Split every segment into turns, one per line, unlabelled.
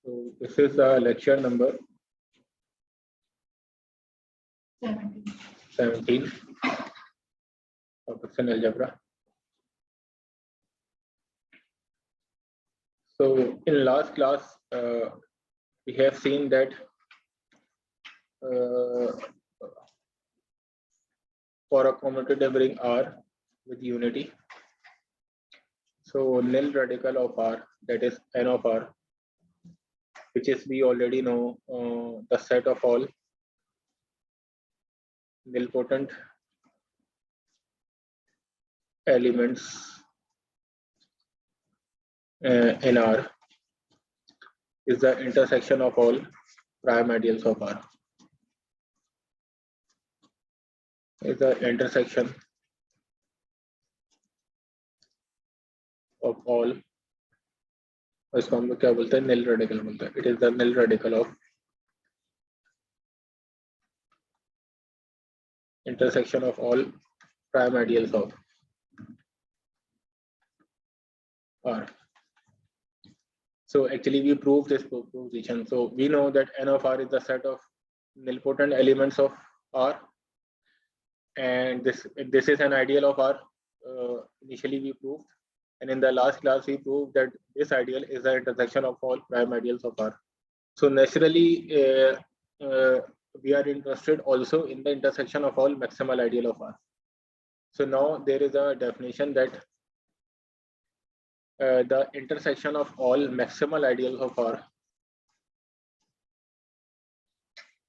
So this is the lecture number 17 of Functional algebra. So in last class, we have seen that for a commutative ring R with unity, so nil radical of R, that is n of R, which is we already know the set of all nilpotent elements in R is the intersection of all prime ideals of R. Is the intersection of all, इसको हम लोग क्या बोलते हैं, nil radical बोलते हैं. It is the nil radical of intersection of all prime ideals of R. So actually we proved this proposition. So we know that n of R is the set of nilpotent elements of R, and this is an ideal of R. Initially we proved, and in the last class we proved that this ideal is the intersection of all prime ideals of R. So naturally we are interested also in the intersection of all maximal ideal of R. So now there is a definition that the intersection of all maximal ideals of R,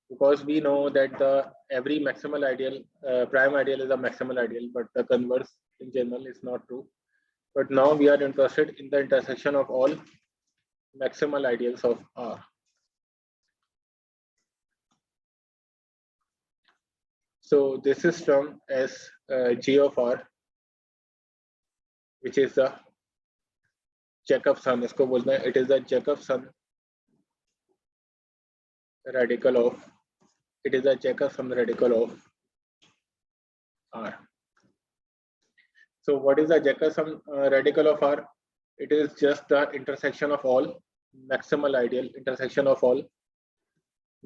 because we know that every maximal ideal, prime ideal is a maximal ideal, but the converse in general is not true. But now we are interested in the intersection of all maximal ideals of R. So this is termed as G of R, which is the Jacob sum. इसको बोलते हैं, it is the Jacob sum radical of, it is the Jacob sum radical of R. So what is the Jacob sum radical of R? It is just the intersection of all maximal ideal, intersection of all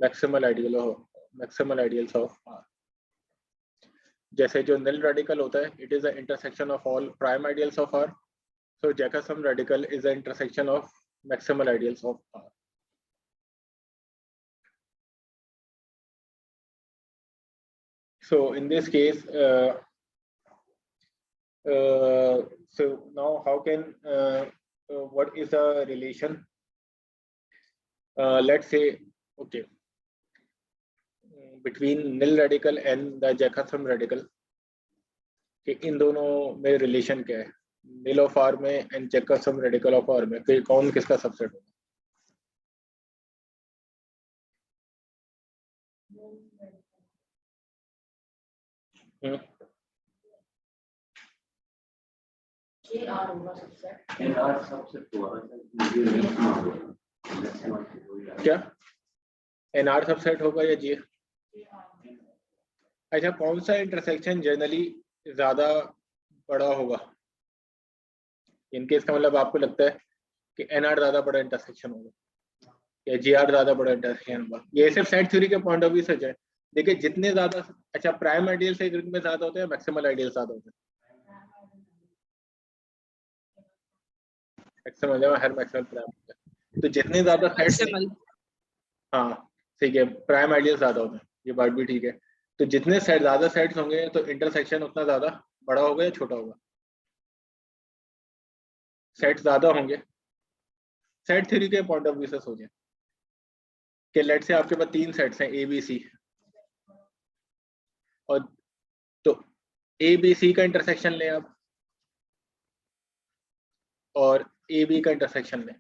maximal ideals of R. जैसे जो nil radical होता है, it is the intersection of all prime ideals of R. So Jacob sum radical is the intersection of maximal ideals of R. So in this case, so now how can what is the relation? Let's say, okay, between nil radical and the Jacob sum radical, कि इन दोनों में relation क्या है, nil of R में and Jacob sum radical of R में, फिर कौन किसका सबसेट होगा? क्या NR सबसेट होगा या G? अच्छा, कौन सा इंटरसेक्शन जनरली ज्यादा बड़ा होगा? इनकेस का मतलब आपको लगता है कि NR ज्यादा बड़ा इंटरसेक्शन होगा या GR ज्यादा बड़ा इंटरसेक्शन होगा? ये सिर्फ सेट थ्योरी के पॉइंट ऑफ व्यू से है. देखिए जितने ज्यादा, अच्छा प्राइम आइडियल से ग्रुप में ज्यादा होते हैं, मैक्सिमल आइडियल ज्यादा होते हैं? मैक्सिमल है हर मैक्सिमल प्राइम. तो जितने ज्यादा सेट, हाँ ठीक है, प्राइम आइडियल ज्यादा होते हैं, ये बात भी ठीक है. तो जितने सेट ज्यादा सेट्स होंगे तो इंटरसेक्शन उतना ज्यादा बड़ा होगा या छोटा होगा? सेट ज्यादा होंगे. सेट थ्योरी के पॉइंट ऑफ व्यू से सोचें कि लेट से आपके पास 3 सेट्स हैं ABC, और तो ABC का इंटरसेक्शन लें आप और AB का इंटरसेक्शन लें,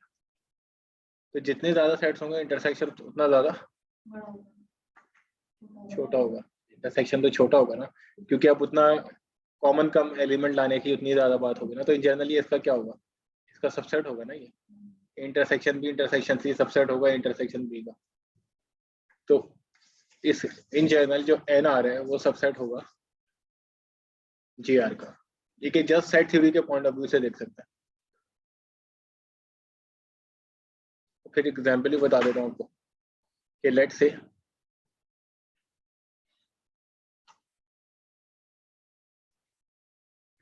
तो जितने ज्यादा सेट्स होंगे इंटरसेक्शन उतना ज्यादा छोटा होगा. इंटरसेक्शन तो छोटा होगा ना, क्योंकि अब उतना कॉमन कम एलिमेंट लाने की उतनी ज्यादा बात होगी ना. तो जनरली इसका क्या होगा? इसका सबसेट होगा ना. ये intersection B intersection C subset होगा इंटरसेक्शन B का. तो इस इन जनरल जो NR है वो सबसेट होगा GR का. ये कि जस्ट सेट थ्योरी के पॉइंट ऑफ व्यू से देख सकते हैं. फिर एग्जाम्पल ही बता देता हूँ आपको कि लेट से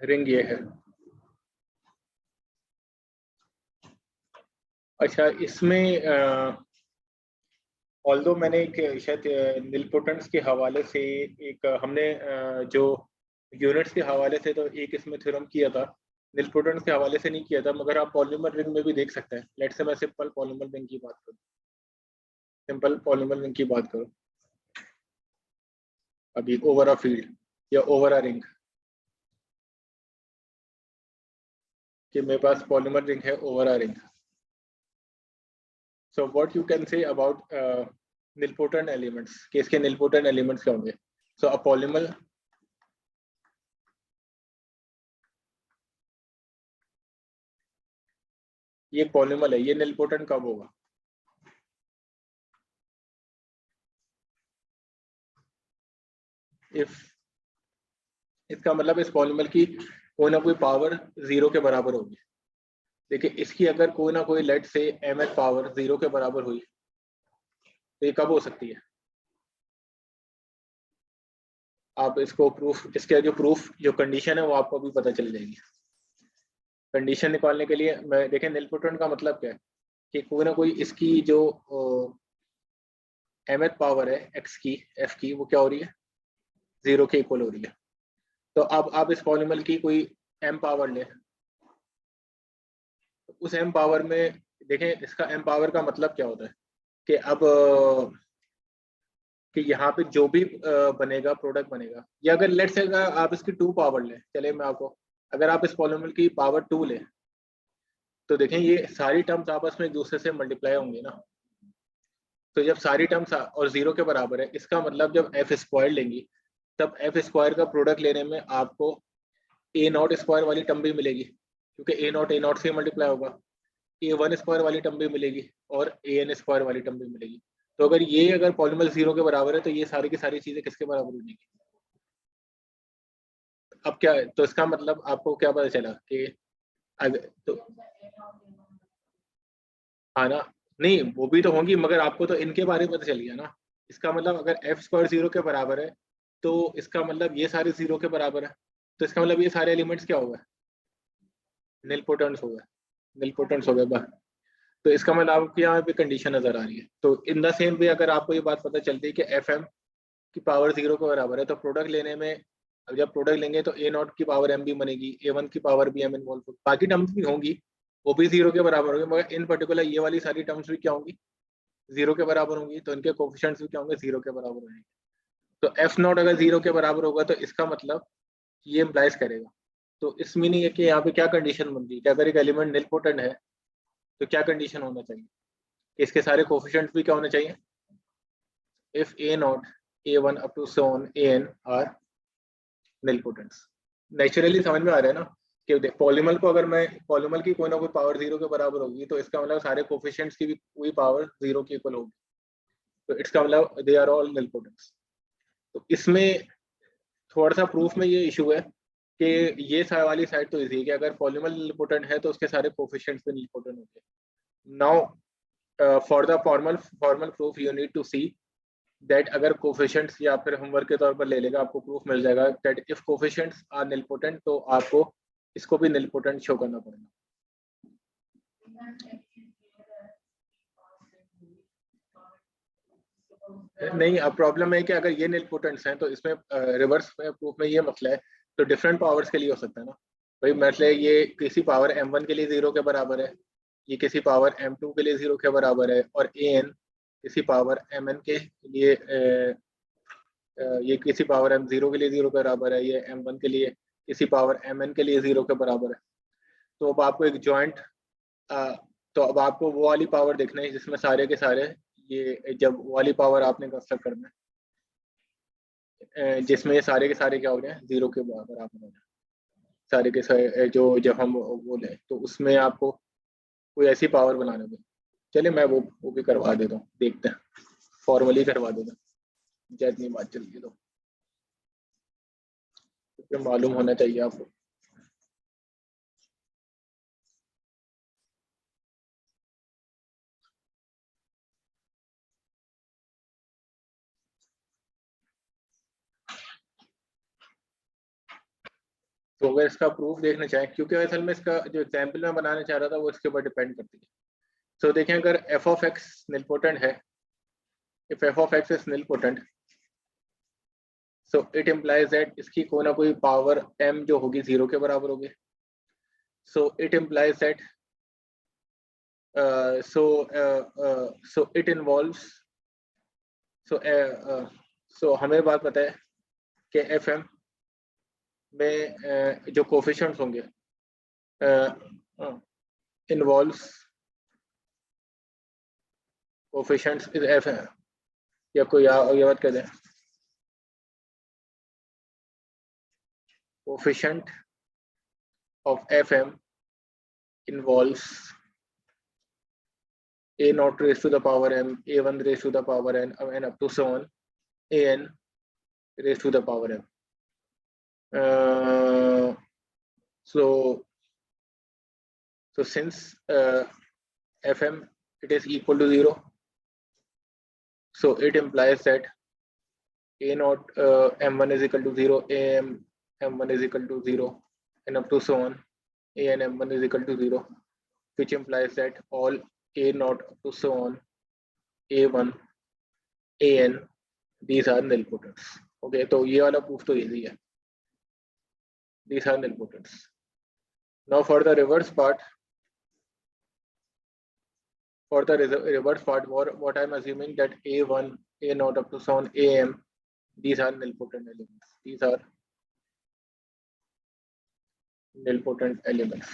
रिंग ये है। अच्छा, इसमें ऑल्दो मैंने एक शायद निलपोटेंट्स के हवाले से एक हमने जो यूनिट्स के हवाले से तो एक इसमें थ्योरम किया था, निलपोटेंट्स के हवाले से नहीं किया था, मगर आप पॉलीमर रिंग में भी देख सकते हैं। लेट से मैं सिंपल पॉलीमर रिंग की बात करूँ, सिंपल पॉलीमर रिंग की बात करूँ अभी ओवर अ फील्ड या ओवर अ रिंग, कि मेरे पास पॉलीमर रिंग है over a ring. So what you can say about nilpotent elements, कि इसके nilpotent elements क्या होंगे? सो अ पॉलीमर, ये पॉलीमर है, ये nilpotent कब होगा? इफ, इसका मतलब इस पॉलीमर की कोई ना कोई पावर 0 के बराबर होगी। देखिए इसकी अगर कोई ना कोई लेट से mth पावर 0 के बराबर हुई तो ये कब हो सकती है? आप इसको प्रूफ, इसके जो प्रूफ जो कंडीशन है वो आपको भी पता चल जाएगी। कंडीशन निकालने के लिए मैं देखें nilpotent का मतलब क्या है कि कोई ना कोई इसकी जो mth पावर है x की f की, वो क्या हो रही है? 0 के इक्वल हो रही है। तो अब आप इस पॉलीमर की कोई m पावर ले, उस m पावर में देखें, इसका m पावर का मतलब क्या होता है कि अब कि यहाँ पे जो भी बनेगा प्रोडक्ट बनेगा, या अगर लेट्स से अगर आप इसकी 2 पावर ले, चले मैं आपको, अगर आप इस पॉलीमर की पावर 2 ले तो देखें ये सारी टर्म्स आपस में एक दूसरे से मल्टीप्लाई होंगी ना। तो जब सारी टर्म्स और 0 के बराबर है, इसका मतलब जब एफ स्क्वायर लेंगी तब एफ स्क्वायर का प्रोडक्ट लेने में आपको ए नॉट स्क्वायर वाली टर्म भी मिलेगी, क्योंकि ए नॉट से मल्टीप्लाई होगा। ए वन स्क्वायर वाली टर्म भी मिलेगी और ए एन स्क्वायर वाली टर्म भी मिलेगी। तो अगर ये अगर पॉलीमर 0 के बराबर है तो ये सारी की सारी चीजें किसके बराबर हो जाएगी? अब क्या है, तो इसका मतलब आपको क्या पता चला कि अगर तो, हाँ ना, नहीं वो भी तो होंगी, मगर आपको तो इनके बारे में पता चल गया ना। इसका मतलब अगर एफ स्क्वायर 0 के बराबर है तो इसका मतलब ये सारे 0 के बराबर है, तो इसका मतलब ये सारे एलिमेंट्स क्या हो गए? निलपोटेंट्स हो गए, निलपोटेंट्स हो गए बस। तो इसका मतलब आपको यहाँ पे कंडीशन नजर आ रही है। तो इन द सेम वे अगर आपको ये बात पता चलती है कि एफ एम की पावर 0 के बराबर है, तो प्रोडक्ट लेने में, अब जब प्रोडक्ट लेंगे तो ए नॉट की पावर एम भी बनेगी, ए वन की पावर भी एम इन्वॉल्व होगी, बाकी टर्म्स भी होंगी वो भी 0 के बराबर होंगे, मगर इन पर्टिकुलर ये वाली सारी टर्म्स भी क्या होंगी? 0 के बराबर होंगी, तो इनके कोफिशिएंट्स भी क्या होंगे? 0 के बराबर होंगे। तो एफ नॉट अगर 0 के बराबर होगा तो इसका मतलब ये इम्प्लाइज करेगा। तो इस मीनिंग है कि यहाँ पे क्या कंडीशन बनती है कि अगर एक एलिमेंट निलपोटेंट है तो क्या कंडीशन होना चाहिए कि इसके सारे कोफिशिएंट्स भी क्या होने चाहिए? If a not, a one up to so on a n are nilpotents. Naturally समझ में आ रहा है ना कि पॉलीमर को अगर मैं, पॉलीमर की कोई ना कोई पावर 0 के बराबर होगी तो इसका मतलब सारे कोफिशिएंट्स की भी कोई पावर 0 के इक्वल होगी, तो इसका मतलब दे आर ऑल निलपोटेंट्स। तो इसमें थोड़ा सा प्रूफ में ये इशू है कि ये वाली साइड तो इजी है कि अगर पॉलीमर निलपोटेंट है तो उसके सारे कोफिशिएंट्स भी निलपोटेंट होंगे। Now for the formal proof you need to see that अगर कोफिशिएंट्स, या फिर होमवर्क के तौर पर ले लेगा, आपको प्रूफ मिल जाएगा that if coefficients are nilpotent तो आपको इसको भी निलपोटेंट शो करना पड़ेगा। नहीं, अब प्रॉब्लम है कि अगर ये निलपोटेंट्स हैं तो इसमें रिवर्स प्रूफ में ये मसला है, तो डिफरेंट पावर्स के लिए हो सकता है ना भाई। मतलब ये किसी पावर m1 के लिए 0 के बराबर है, ये किसी पावर m2 के लिए 0 के बराबर है, और an किसी पावर mn के लिए ये किसी पावर m0 के लिए 0 के बराबर है, ये m1 के लिए किसी पावर mn के लिए 0 के बराबर है। तो अब आपको एक जॉइंट, तो अब आपको वो वाली पावर देखना है जिसमें सारे के सारे, ये जब वो वाली पावर आपने कंस्ट्रक्ट करना है जिसमें ये सारे के सारे क्या हो रहे हैं? 0 के बराबर आप बना, सारे के सारे जो जब हम वो लें तो उसमें आपको कोई ऐसी पावर बनाने में, चलिए मैं वो भी करवा देता हूँ, देखते हैं, फॉर्मली करवा देता हूँ, जब इतनी बात चल रही है तो मालूम होना चाहिए आपको। तो अगर इसका प्रूफ देखना चाहें, क्योंकि असल में इसका जो एग्जाम्पल मैं बनाना चाह रहा था वो इसके ऊपर डिपेंड करती है। सो देखें, अगर एफ ऑफ एक्स निलपोटेंट है, if F of x is nilpotent, so it implies that इसकी कोई ना कोई पावर m जो होगी 0 के बराबर होगी. सो it implies that so it involves, so हमें बात पता है कि fm में जो कोफिशिएंट्स होंगे involves कोफिशिएंट्स इज fm, या कोई ये बात कर दें, coefficient of fm involves a naught raised to the power m, a1 raised to the power n, and up to so on, an raised to the power m. So since fm it is equal to 0, so it implies that a naught m1 is equal to 0, am m1 is equal to 0, and up to so on, an m1 is equal to 0, which implies that all a naught up to so on, a1, an, these are nilpotents. Okay, तो ये वाला proof तो easy है. These are nilpotents. Now for the reverse part, what I'm assuming that a1, a naught up to so on, am, these are nilpotent elements. These are nilpotent elements.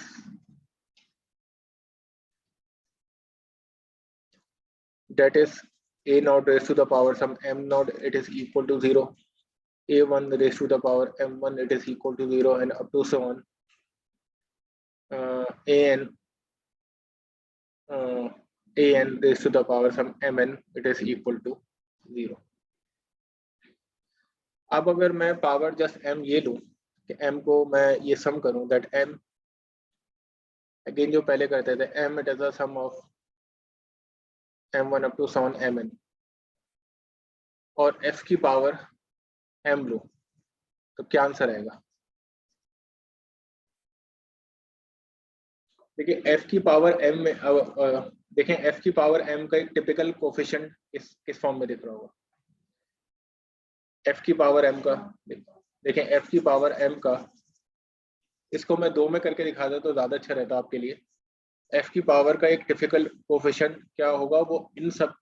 That is a naught raised to the power some m naught, it is equal to 0, a1 raised to the power m1, it is equal to 0, and up to so on, an raised to the power some mn, it is equal to 0. अब अगर मैं power just m ये लूं कि m को मैं ये सम करूं, दैट m अगेन जो पहले करते थे, m it is a sum of m1 up to so on mn, और f की पावर m लो, तो क्या आंसर आएगा? देखिए f की पावर m में देखें f की पावर m का एक टिपिकल कोफिशिएंट किस फॉर्म में दिख रहा होगा? f की पावर m का देखें, f की पावर m का, इसको मैं 2 में करके दिखा दूं तो ज्यादा अच्छा रहता आपके लिए. f की पावर का एक टिपिकल कोफिशिएंट क्या होगा? वो इन सब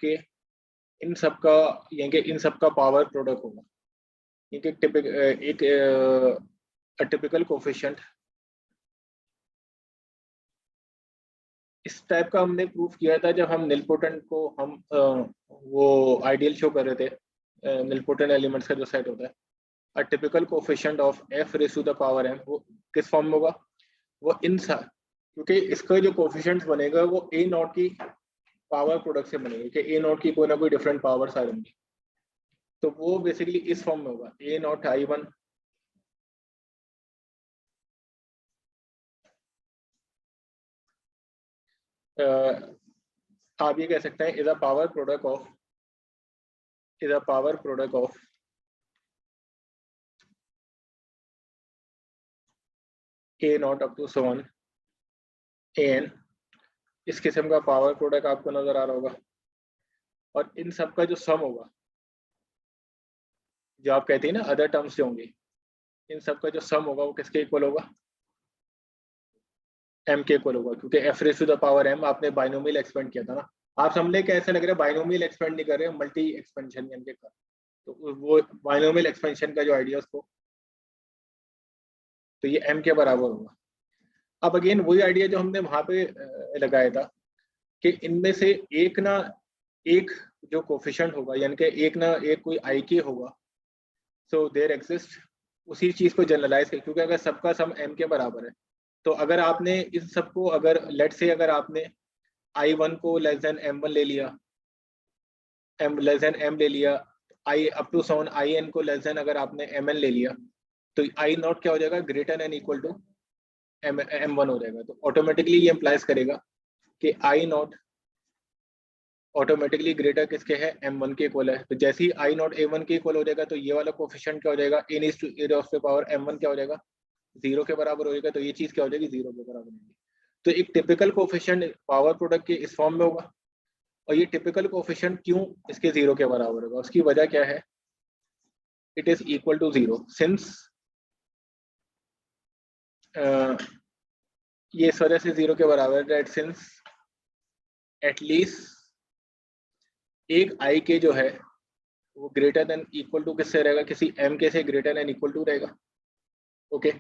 का पावर प्रोडक्ट होगा. एक टिपिकल कोफिशिएंट इस टाइप का हमने प्रूफ किया था जब हम निलपोटेंट को हम वो आइडियल शो कर रहे थे. निलपोटेंट एलिमेंट्स का जो सेट होता है, a typical coefficient of f raise to the power m, वो किस फॉर्म में होगा? वो इन सब, क्योंकि इसका जो कोफिशिएंट्स बनेगा वो a नॉट की पावर प्रोडक्ट से बनेगा, कि a नॉट की कोई ना कोई डिफरेंट पावर्स आ जाएंगी, तो वो बेसिकली इस फॉर्म में होगा, a नॉट i1 आप ये कह सकते हैं is a power product of a naught up to so on an. इस किस्म का पावर प्रोडक्ट आपको नजर आ रहा होगा, और इन सब का जो सम होगा, जो आप कहते हैं ना अदर टर्म्स जो होंगे, इन सब का जो सम होगा वो किसके इक्वल होगा? m के इक्वल होगा, क्योंकि f raise to the power m आपने बाइनोमियल एक्सपेंड किया था ना. आप समझे कि ऐसा लग रहा है बाइनोमियल एक्सपेंड नहीं कर रहे, मल्टी एक्सपेंशन m के कर, तो वो बाइनोमियल एक्सपेंशन का जो आइडिया उसको, तो ये m के बराबर होगा. अब अगेन वही आइडिया जो हमने वहां पे लगाया था कि इनमें से एक जो कोफिशिएंट होगा, यानी कि एक कोई आई के होगा, सो देयर एग्जिस्ट, उसी चीज को जनरलाइज कर, क्योंकि अगर सबका सम m के बराबर है, तो अगर आपने इन सबको, अगर लेट से अगर आपने i1 को लेस देन m1 ले लिया, m लेस देन m ले लिया, i up to so on in को लेस देन अगर आपने mn ले लिया, तो i नॉट क्या हो जाएगा? Greater than equal to m1 हो जाएगा. तो ऑटोमेटिकली ये इम्प्लाइज करेगा कि i नॉट ऑटोमेटिकली ग्रेटर किसके है? m1 के इक्वल है. तो जैसे ही i नॉट a1 के इक्वल हो जाएगा, तो ये वाला कोफिशिएंट क्या हो जाएगा? n is to e to the power m1 क्या हो जाएगा? 0 के बराबर होएगा तो ये चीज क्या हो जाएगी, 0 के बराबर होगी। तो एक टिपिकल कोफिशिएंट पावर प्रोडक्ट के इस फॉर्म में होगा, और ये टिपिकल कोफिशिएंट क्यों इसके 0 के बराबर होगा, उसकी वजह क्या है, it is equal to 0 since ये इस वजह से 0 के बराबर है, सिंस एटलीस्ट एक आई के जो है वो ग्रेटर देन इक्वल टू किससे रहेगा, किसी एम के से ग्रेटर देन इक्वल टू रहेगा। Okay,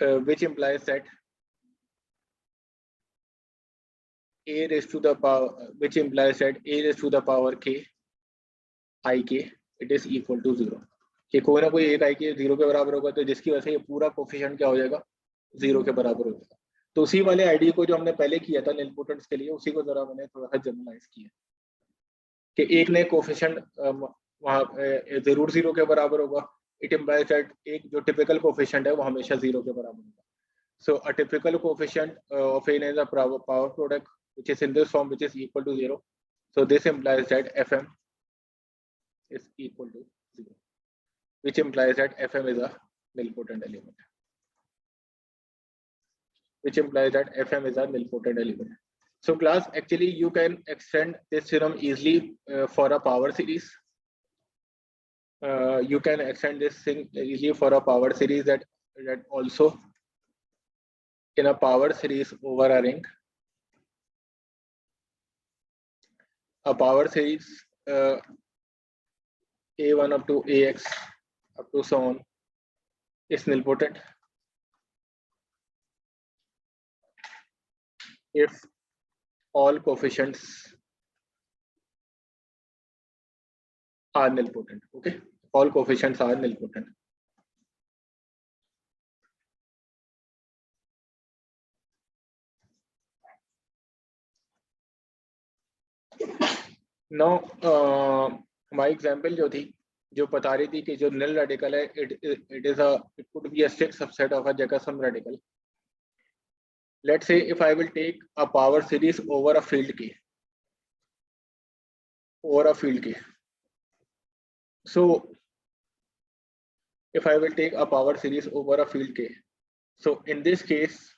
which implies that a raised to the power, which implies that a raised to the power k I k it is equal to 0, कि कोई ना कोई एक आई के 0 के बराबर होगा, तो जिसकी वजह से ये पूरा कोफिशिएंट क्या हो जाएगा, 0 के बराबर हो जाएगा। तो उसी वाले आइडिया को जो हमने पहले किया था निलपोटेंट्स के लिए, उसी को जरा मैंने थोड़ा सा जनरलाइज किया कि एक ने कोफिशिएंट वहाँ जरूर 0 के बराबर होगा, इट इम्प्लाइज दैट एक जो टिपिकल कोफिशिएंट है वो हमेशा 0 के बराबर होगा। So a typical coefficient of n is a power product which is in this form, which is equal to 0. So this implies that Fm is equal to 0, which implies that Fm is a nilpotent element. Which implies that Fm is a nilpotent element. So class, actually you can extend this theorem easily for a power series. You can extend this thing easily for a power series that also in a power series over a ring. A power series A1 up to AX up to so on is nilpotent if all coefficients are nilpotent. Okay, all coefficients are nilpotent. Now my example जो थी, जो बता रही थी कि जो nil radical है, it could be a strict subset of a Jacobson radical. Let's say if I will take a power series over a field K, so if I will take a power series over a field K, so in this case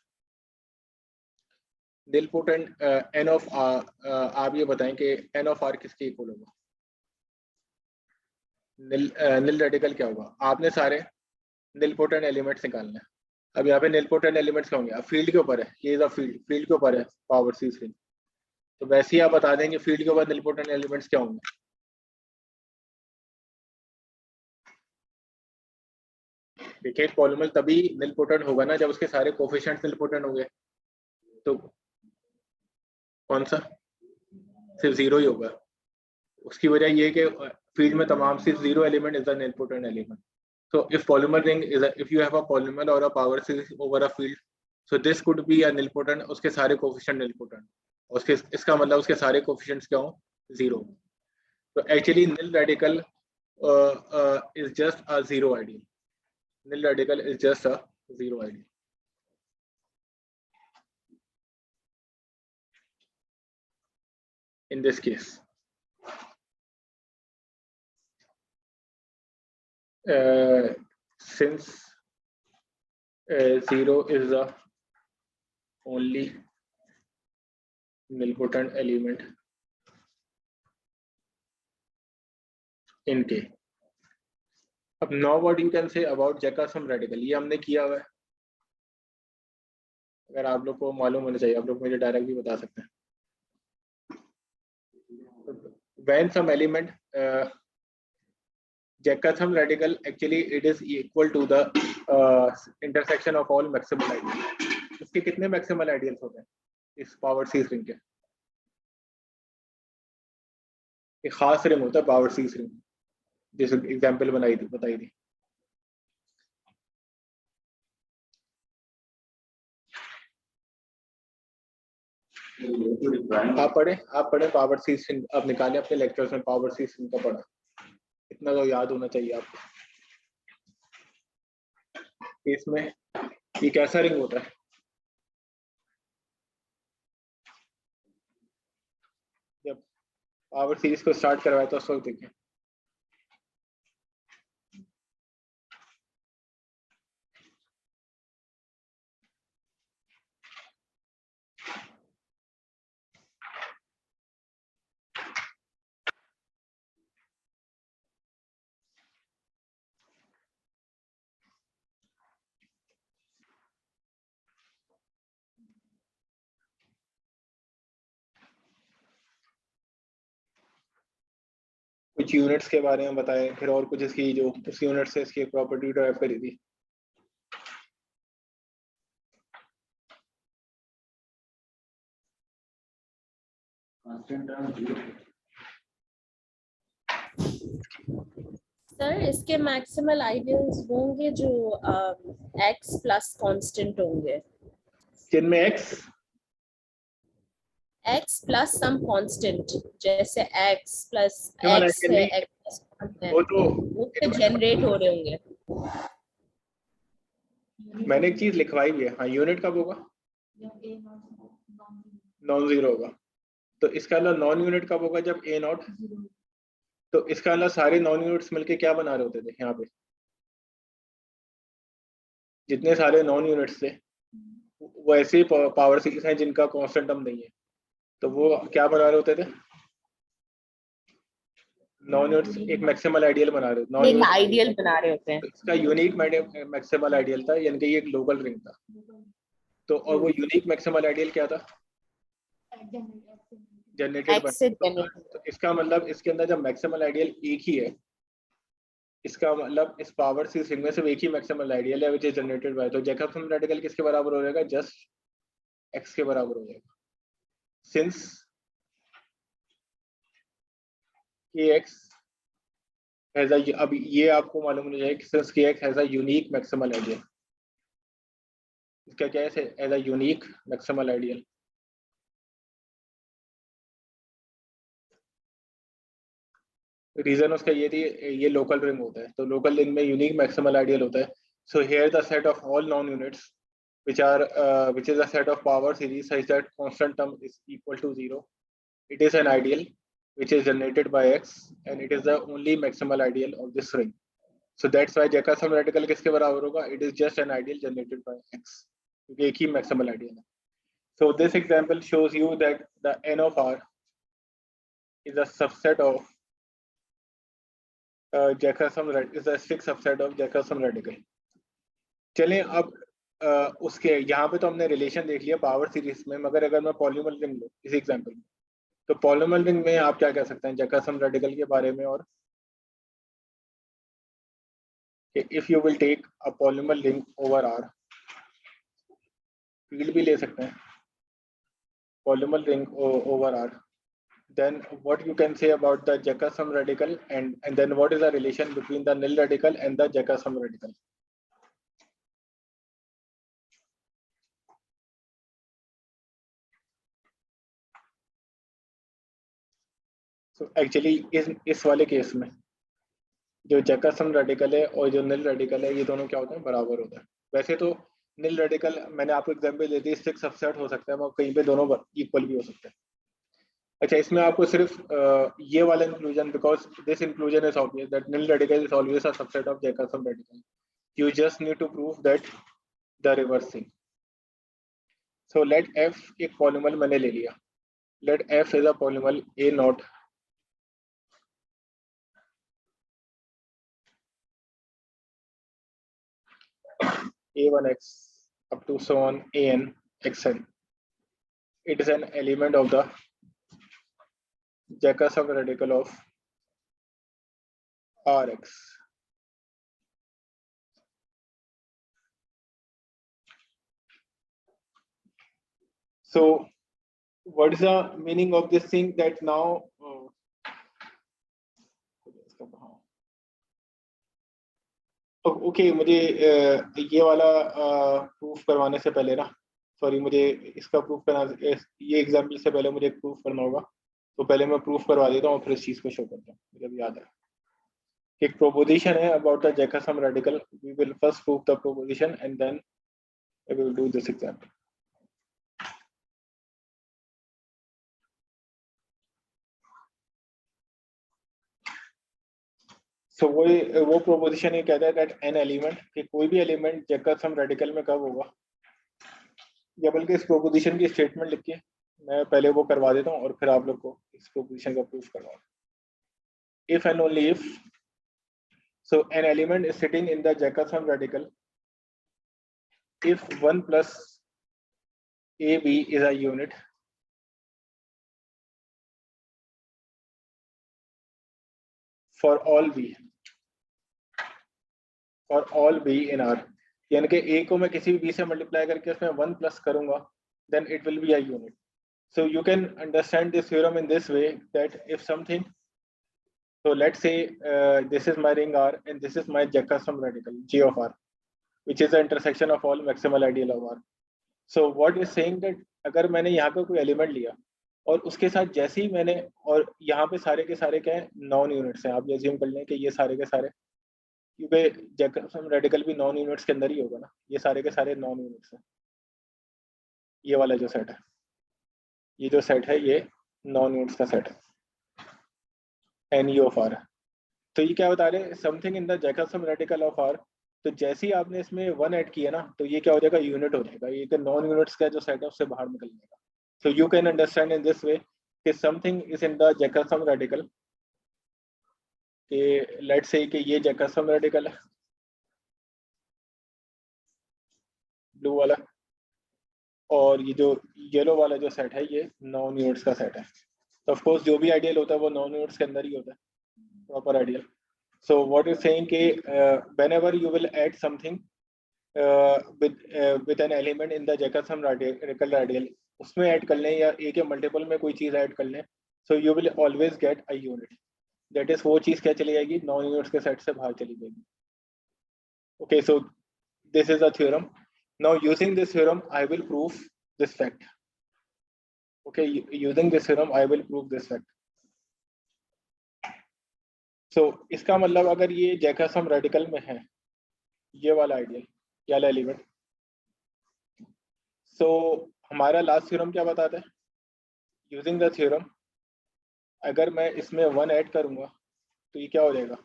nilpotent n of r, आप ये बताएं कि n of r किसके equal होगा, nil radical क्या होगा, आपने सारे nilpotent एलिमेंट्स निकालना है। अब यहाँ पे nilpotent एलिमेंट्स क्या होंगे, अब फील्ड के ऊपर है, ये फील्ड के ऊपर है पावर सीरीज फील्ड, तो वैसे ही आप बता देंगे फील्ड के ऊपर nilpotent एलिमेंट्स क्या होंगे। देखिए पॉलीमर तभी nilpotent होगा ना जब उसके सारे कोफिशिएंट्स nilpotent होंगे, तो कौन सा, सिर्फ 0 ही होगा। उसकी वजह ये कि फील्ड में तमाम सिर्फ 0 element is the nilpotent element. So if polymer ring is if you have a polymer or a power series over a field, so this could be a nilpotent, उसके सारे कोफिशिएंट nilpotent, उसके इसका मतलब उसके सारे कोफिशिएंट्स क्या हो, 0। तो actually nil radical is just a zero ideal. Nil radical is just a zero ideal. In this case, since 0 is the only nilpotent element in K. अब now what you can say about Jacobson radical, ये हमने किया हुआ है, अगर आप लोग को मालूम होना चाहिए आप लोग मुझे डायरेक्ट भी बता सकते हैं। When some element Jacobson radical, actually it is equal to the intersection of all maximal ideals. इसके कितने मैक्सिमल आइडियल्स होते हैं इस पावर सीरीज रिंग के, एक खास रिंग होता है पावर सीरीज रिंग, जिस एग्जांपल बताई थी। आप पढ़े पावर सीरीज रिंग, आप निकालें अपने लेक्चर्स में पावर सीरीज रिंग का पढ़ा, इतना तो याद होना चाहिए आपको। इसमें ये कैसा रिंग होता है, जब पावर सीरीज को स्टार्ट करवाया तो उस वक्त देखें, कुछ यूनिट्स के बारे में बताएं, फिर और कुछ इसकी जो उस यूनिट से इसकी प्रॉपर्टी ड्राइव करी थी।
सर इसके मैक्सिमल आइडियल्स होंगे जो x प्लस कांस्टेंट होंगे,
जिनमें x
प्लस सम कांस्टेंट, जैसे x प्लस
ह्यूमन
x है,
एक्चुअली
x प्लस
वो तो
वो तो जनरेट हो रहे होंगे।
मैंने एक चीज लिखवाई भी है। हाँ, यूनिट कब होगा? नॉन जीरो होगा। तो इसका अलावा नॉन यूनिट कब होगा? जब ए नॉट। तो इसका अलावा सारे नॉन यूनिट्स मिलके क्या बना रहे होते थे यहाँ पे? जितने सारे नॉन यूनिट्स थे वो ऐसे पावर सीरीज हैं जिनका कांस्टेंट टर्म नहीं है, तो वो क्या बना रहे होते थे? नॉन यूनिट्स एक मैक्सिमल आइडियल बना रहे होते,
एक आइडियल बना रहे होते हैं।
तो इसका यूनिक मैक्सिमल आइडियल था, यानी कि ये एक ग्लोबल रिंग था। तो और वो यूनिक मैक्सिमल आइडियल क्या था? जनरेटेड
x से जनरेट।
तो इसका मतलब इसके अंदर जब मैक्सिमल आइडियल एक ही है, इसका मतलब इस पावर सीरीज रिंग में सिर्फ एक ही मैक्सिमल आइडियल है विच इज जनरेटेड बाय, तो जैकबसन रेडिकल किसके बराबर हो जाएगा? जस्ट x के बराबर हो जाएगा, सिंस kx हैज अ, अब ये आपको मालूम होना चाहिए कि since kx has a unique maximal ideal. इसका क्या है? As a unique maximal ideal. Reason उसका ये थी, ये लोकल रिंग होता है, तो लोकल रिंग में यूनिक मैक्सिमल आइडियल होता है। So here the set of all non units which is a set of power series such that constant term is equal to 0. It is an ideal which is generated by x and it is the only maximal ideal of this ring. So that's why Jacobson radical किसके बराबर होगा? It is just an ideal generated by x, क्योंकि एक ही maximal ideal है। So this example shows you that the n of r is a subset of is a strict subset of Jacobson radical. चलें अब उसके यहाँ पे तो हमने रिलेशन देख लिया पावर सीरीज में, मगर अगर मैं पॉलीमर रिंग लूँ इस एग्जांपल में, तो पॉलीमर रिंग में आप क्या कह सकते हैं जैकबसन रेडिकल के बारे में? और if you will take a polymer ring over R, field भी ले सकते हैं polymer ring over R, then what you can say about the Jacobson radical, and then what is the relation between the nil radical and the Jacobson radical? So actually इस वाले case में जो Jacobson radical है और जो निल radical है, ये दोनों क्या होते हैं? बराबर होता है। वैसे तो निल रेडिकल मैंने आपको एग्जांपल दे दी, सिक्स सबसेट हो सकता है, मगर कहीं पे दोनों इक्वल भी हो सकते हैं। अच्छा, इसमें आपको सिर्फ ये वाला inclusion, because this inclusion is obvious that nil radical is always a subset of Jacobson radical, you just need to prove that the reverse thing. So let f एक पॉलीमर मैंने ले लिया, let f is a polymer a not a1x up to so on an xn. It is an element of the Jacobson radical of Rx. So what is the meaning of this thing that now okay मुझे ये वाला proof करवाने से पहले ना, sorry, मुझे इसका proof करना, ये एग्जाम्पल से पहले मुझे प्रूफ करना होगा, तो पहले मैं प्रूफ करवा देता हूँ, फिर इस चीज को शो करता हूँ। मुझे अभी याद है एक प्रोपोजिशन है about the Jacobson radical, we will first prove the proposition and then I will do this example. So वो प्रोपोजिशन ये कहता है दैट एन एलिमेंट, कि कोई भी एलिमेंट जैकबसन रेडिकल में कब होगा, या बल्कि इस प्रोपोजिशन की स्टेटमेंट लिख के मैं पहले वो करवा देता हूँ और फिर आप लोग को इस प्रोपोजिशन का प्रूफ करवा। If and only if, so an element is sitting in the Jacobson radical if 1 plus ab is a unit for all B, for all be in are, यानी कि ए को मैं किसी भी बी से मल्टीप्लाई करके उसमें 1 प्लस करूंगा, then it will be a unit. So you can understand this theorem in this way, that if something, so let's say this is my ring R and this is my Jacobson radical G of R, which is the intersection of all maximal ideal of R. So what is saying that अगर मैंने यहाँ पे कोई element लिया और उसके साथ जैसे ही मैंने, और यहाँ पे सारे के सारे क्या है, नॉन यूनिट्स हैं, आप ये अज्यूम कर लें कि ये सारे के सारे, क्योंकि जैकबसन रेडिकल भी नॉन यूनिट्स के अंदर ही होगा ना, ये सारे के सारे नॉन यूनिट्स हैं. ये वाला जो सेट है, ये जो सेट है ये नॉन यूनिट्स का सेट है, एन यू ऑफ आर. तो ये क्या बता रहे हैं, something in the Jacobson radical of R. तो जैसे ही आपने इसमें 1 ऐड किया ना, तो ये क्या हो जाएगा, यूनिट हो जाएगा. ये तो नॉन यूनिट्स का जो सेट है उससे बाहर निकल जाएगा. So you can understand in this way कि something is in the Jacobson radical, कि लेट्स से कि ये जैकबसन रेडिकल है, ब्लू वाला, और ये जो येलो वाला जो सेट है ये नॉन यूनिट्स का सेट है. तो ऑफ कोर्स जो भी आइडियल होता है वो नॉन यूनिट्स के अंदर ही होता है, proper ideal. So what you're saying कि whenever you will add something with an element in the Jacobson radial, उसमें ऐड कर लें या ए के मल्टीपल में कोई चीज़ ऐड कर लें, so you will always get a unit. That is वो चीज़ क्या चली जाएगी, नॉन यूनिट्स के सेट से बाहर चली जाएगी. Okay, so this is a theorem. Now using this theorem I will prove this fact. Okay, using this theorem I will prove this fact. So इसका मतलब अगर ये जैकबसन रेडिकल में है, ये वाला आइडियल, ये वाला एलिमेंट, सो हमारा लास्ट थ्योरम क्या बताता है, यूजिंग द थ्योरम अगर मैं इसमें 1 ऐड करूंगा तो ये क्या हो जाएगा,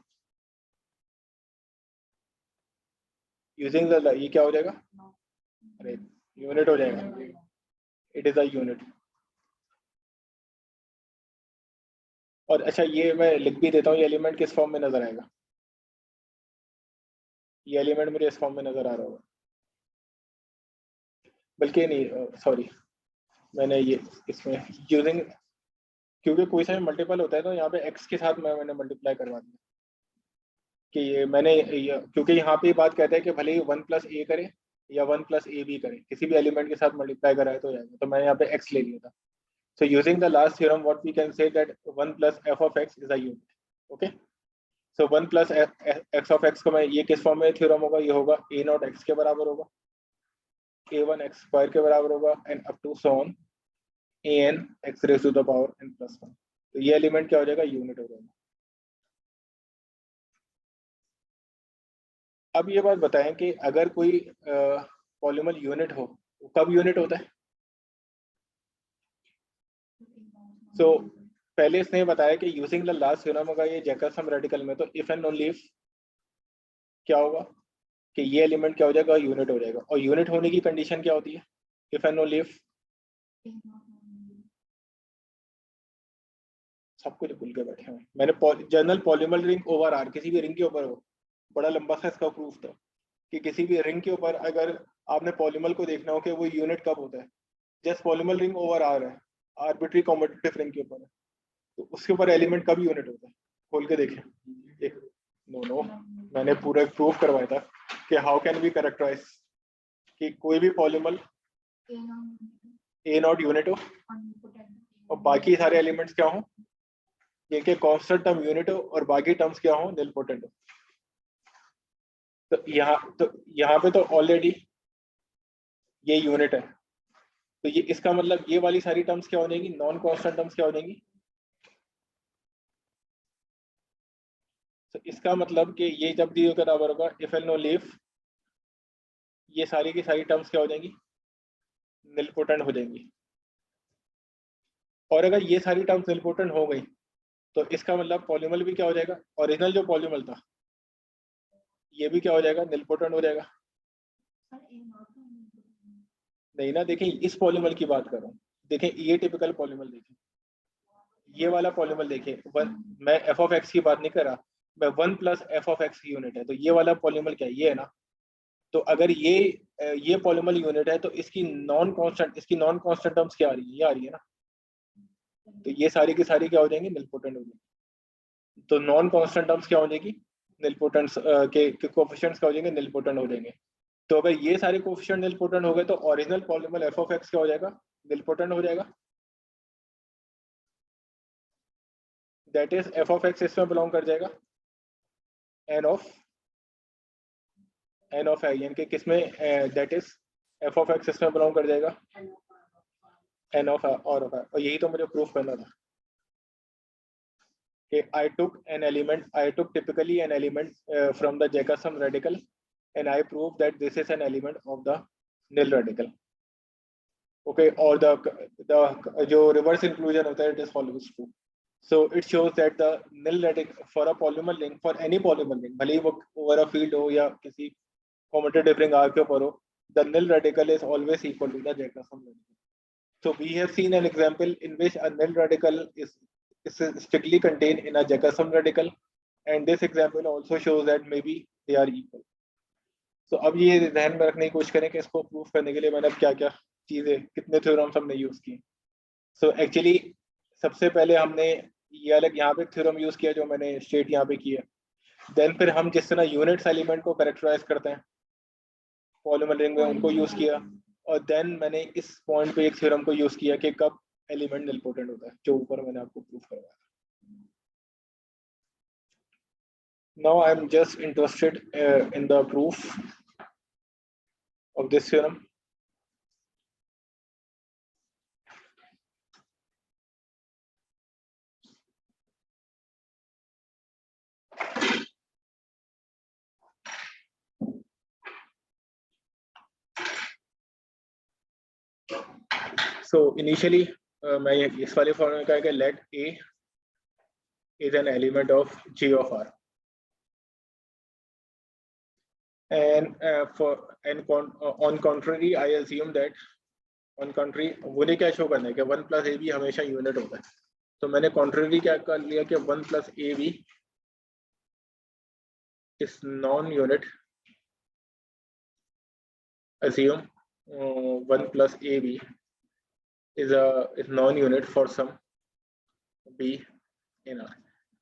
यूजिंग द, ये क्या हो जाएगा, अरे यूनिट हो जाएगा, इट इज अ यूनिट. और अच्छा ये मैं लिख भी देता हूँ, ये एलिमेंट किस फॉर्म में नजर आएगा, ये एलिमेंट मुझे इस फॉर्म में नजर आ रहा होगा, बल्कि नहीं सॉरी, मैंने ये इसमें यूजिंग, क्योंकि कोई सा मल्टीपल होता है तो यहाँ पे x के साथ मैंने मल्टीप्लाई करवा दिया कि ये मैंने क्योंकि यहाँ पे बात कहता है कि भले ही 1 प्लस ए करे या 1 प्लस ए बी करे, किसी भी एलिमेंट के साथ मल्टीप्लाई कराए तो जाएगा, तो मैंने यहाँ पे x ले लिया था. So using the last theorem, what we can say that 1 plus f of x is a unit. Okay. So 1 plus x of x को मैं, ये किस फॉर्म में थ्योरम होगा, ये होगा a नॉट x के बराबर होगा, a1 x स्क्वायर के बराबर होगा, and up to so on an x raise to the power n plus 1. तो ये एलिमेंट क्या हो जाएगा, यूनिट हो जाएगा. अब ये बात बताएं कि अगर कोई पॉलीमर यूनिट हो, तो कब यूनिट होता है. So, पहले इसने बताया कि यूजिंग द लास्ट थ्योरम होगा ये जैकबसन रेडिकल में, तो इफ एंड ओनली इफ क्या होगा कि ये एलिमेंट क्या हो जाएगा, यूनिट हो जाएगा. और यूनिट होने की कंडीशन क्या होती है, इफ एंड ओनली इफ, सब कुछ भूल के बैठे हैं. मैंने general polymer ring over R, किसी भी रिंग के ऊपर हो, बड़ा लंबा सा इसका प्रूफ था कि किसी भी रिंग के ऊपर अगर आपने पॉलीमर को देखना हो कि वो यूनिट कब होता है, just polymer ring over R है, आर्बिट्री कॉम्पिटिटिव रिंग के ऊपर है, तो उसके ऊपर एलिमेंट कब यूनिट होता है, खोल के देखें. एक नो मैंने पूरा प्रूफ करवाया था कि हाउ कैन वी कैरेक्टराइज कि कोई भी पॉलीमर ए नॉट यूनिट हो और बाकी सारे एलिमेंट्स क्या हो, जिनके कांस्टेंट टर्म यूनिट हो और बाकी टर्म्स क्या हो, निलपोटेंट हो. तो यहाँ पे तो ऑलरेडी ये यूनिट है, तो ये इसका मतलब ये वाली सारी टर्म्स क्या हो जाएंगी, नॉन कांस्टेंट टर्म्स क्या हो जाएंगी. तो इसका मतलब कि ये जब दी के बराबर होगा इफ एंड ओनली इफ, ये सारी की सारी टर्म्स क्या हो जाएंगी, निलपोटेंट हो जाएंगी. और अगर ये सारी टर्म्स निलपोटेंट हो गई तो इसका मतलब पॉलीमर भी क्या हो जाएगा, ओरिजिनल जो पॉलीमर था ये भी क्या हो जाएगा, निलपोटेंट हो जाएगा. नहीं ना, देखें इस पॉलीमर की बात कर रहा हूँ, देखें ये टिपिकल पॉलीमर देखें, ये वाला पॉलीमर देखें, मैं एफ ऑफ एक्स की बात नहीं कर रहा, मैं 1 plus F of x unit है, तो ये वाला पॉलीमर क्या है, ये है ना. तो अगर ये पॉलीमर यूनिट है तो इसकी नॉन कांस्टेंट टर्म्स क्या आ रही है, ये आ रही है ना. तो ये सारी की सारी क्या हो जाएंगी, निलपोटेंट हो जाएंगी. तो नॉन कांस्टेंट टर्म्स क्या हो जाएगी, निलपोटेंट्स के कोफिशिएंट्स क्या हो जाएंगे, निलपोटेंट हो जाएंगे। तो अगर ये सारे कोफिशिएंट निलपोटेंट हो गए तो original polynomial F of x क्या हो जाएगा, निलपोटेंट हो जाएगा। That is F of x इसमें बिलोंग कर जाएगा एन ऑफ आई एन के किसमें, that is F of x इसमें बिलोंग कर जाएगा एन ऑफ और यही तो मुझे प्रूफ करना था कि I took typically an element from the Jacobson radical and I proved that this is an element of the nil radical. Okay, or the जो reverse inclusion होता है, it is always true. So it shows that the nil radical for a polynomial ring, for any polynomial ring, भले ही वो over a field हो या किसी commutative ring R के ऊपर हो, the nil radical is always equal to the Jacobson radical. So we have seen an example in which a nil radical is strictly contained in a Jacobson radical, and this example also shows that maybe they are equal. So अब ये ध्यान में रखने की कोशिश करें कि इसको प्रूफ करने के लिए मैंने क्या क्या चीजें, कितने थ्योरम्स हमने यूज किए। सो एक्चुअली सबसे पहले हमने ये अलग यहाँ पे थ्योरम यूज किया जो मैंने स्टेट यहाँ पे किया। देन फिर हम जिस तरह यूनिट्स एलिमेंट को कैरेक्टराइज करते हैं पॉलीमर रिंग में, उनको यूज किया। और देन मैंने इस पॉइंट पे एक थ्योरम को यूज किया कि कब एलिमेंट निलपोटेंट होता है, जो ऊपर मैंने आपको प्रूफ करवाया। Now I am just interested in the proof of this theorem. So initially मैं इस वाले फॉर्मूले का है कि let A is an element of G of R. And on contrary, I assume that on contrary मुझे क्या शो करना है कि 1 plus AB हमेशा यूनिट होता है। तो मैंने contrary क्या कर लिया कि 1 plus AB is non-unit. Assume 1 plus AB is non-unit for some B in R.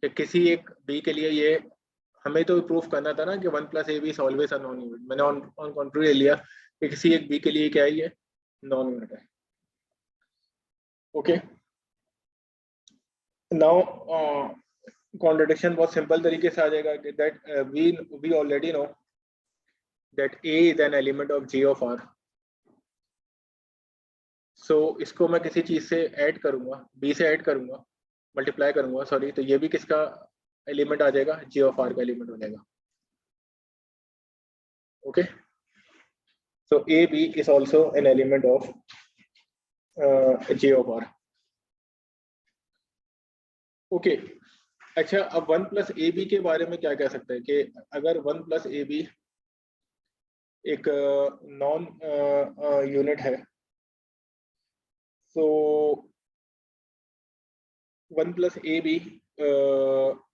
कि किसी एक B के लिए ये हमें तो प्रूफ करना था ना कि 1 plus AB is always a non-unit। मैंने on contrary लिया कि किसी एक B के लिए क्या है, ये non-unit है। Okay, now contradiction बहुत सिंपल तरीके से आ जाएगा कि that we already know that A is an element of G of R. So इसको मैं किसी चीज से ऐड करूंगा, B से ऐड करूंगा, मल्टीप्लाई करूंगा, सॉरी, तो ये भी किसका एलिमेंट आ जाएगा, G of R का एलिमेंट हो जाएगा। Okay, so AB is also an element of G of R. Okay, अच्छा, अब 1 plus AB के बारे में क्या कह सकते हैं कि अगर 1 plus AB एक नॉन यूनिट है, तो 1 plus AB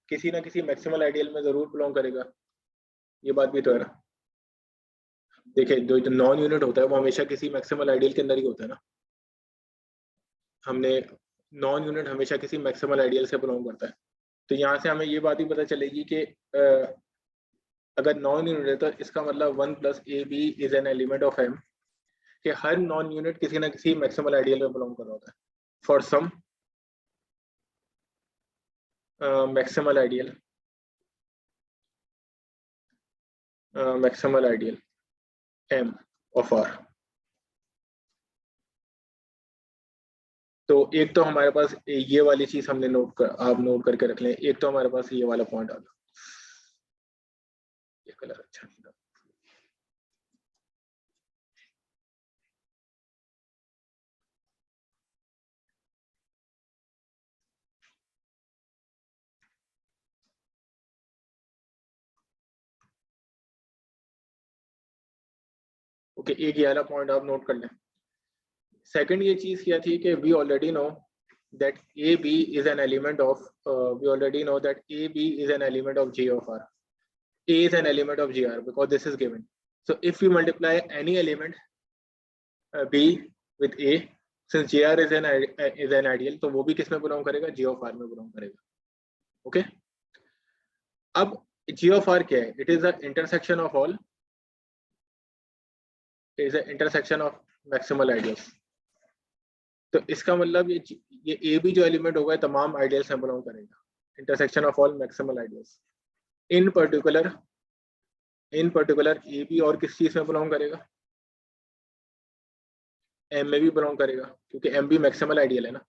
किसी ना किसी मैक्सिमल आइडियल में जरूर बिलोंग करेगा, ये बात भी तो है ना। देखिए, जो नॉन यूनिट होता है वो हमेशा किसी मैक्सिमल आइडियल के अंदर ही होता है ना। हमने नॉन यूनिट हमेशा किसी मैक्सिमल आइडियल से बिलोंग करता है। तो यहाँ से हमें ये बात ही पता चलेगी कि अगर नॉन यूनिट है तो इसका मतलब 1 plus AB is an element of M, कि हर नॉन यूनिट किसी ना किसी मैक्सिमल आइडियल में बिलोंग कर रहा होता है for some maximal ideal M of R। तो एक तो हमारे पास ये वाली चीज हमने आप नोट करके रख लें। एक तो हमारे पास ये वाला पॉइंट आ गया, ये कलर अच्छा नहीं था। ओके, एक ये वाला पॉइंट आप नोट कर लें। सेकंड ये चीज क्या थी कि we already know that AB is an element of we already know that AB is an element of G of R. A is an element of GR because this is given. So if we multiply any element B with A, since GR is an ideal, तो वो भी किस में belong करेगा, G of R में belong करेगा। Okay, अब G of R क्या है? It is the intersection of all, it is the intersection of maximal ideals. तो इसका मतलब ये ए भी जो एलिमेंट होगा तमाम आइडियल्स में बिलोंग करेगा, intersection of all maximal ideals. In particular A B और किस चीज में बिलोंग करेगा? एम में भी बिलोंग करेगा, क्योंकि एम भी मैक्सिमल आइडियल है ना।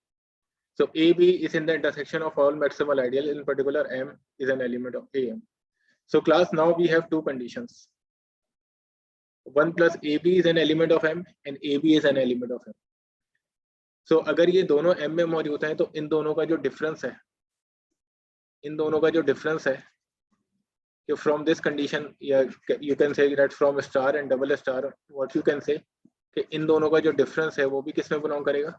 So a b is in the intersection of all maximal ideal, in particular M is an element of a M. So class, now we have two conditions, 1 plus AB is an element of M and AB is an element of M. So अगर ये दोनों M में मौजूद हैं तो इन दोनों का जो डिफरेंस है, कि from this condition, you can say that from star and double star, what you can say कि इन दोनों का जो डिफरेंस है वो भी किस में बिलोंग करेगा?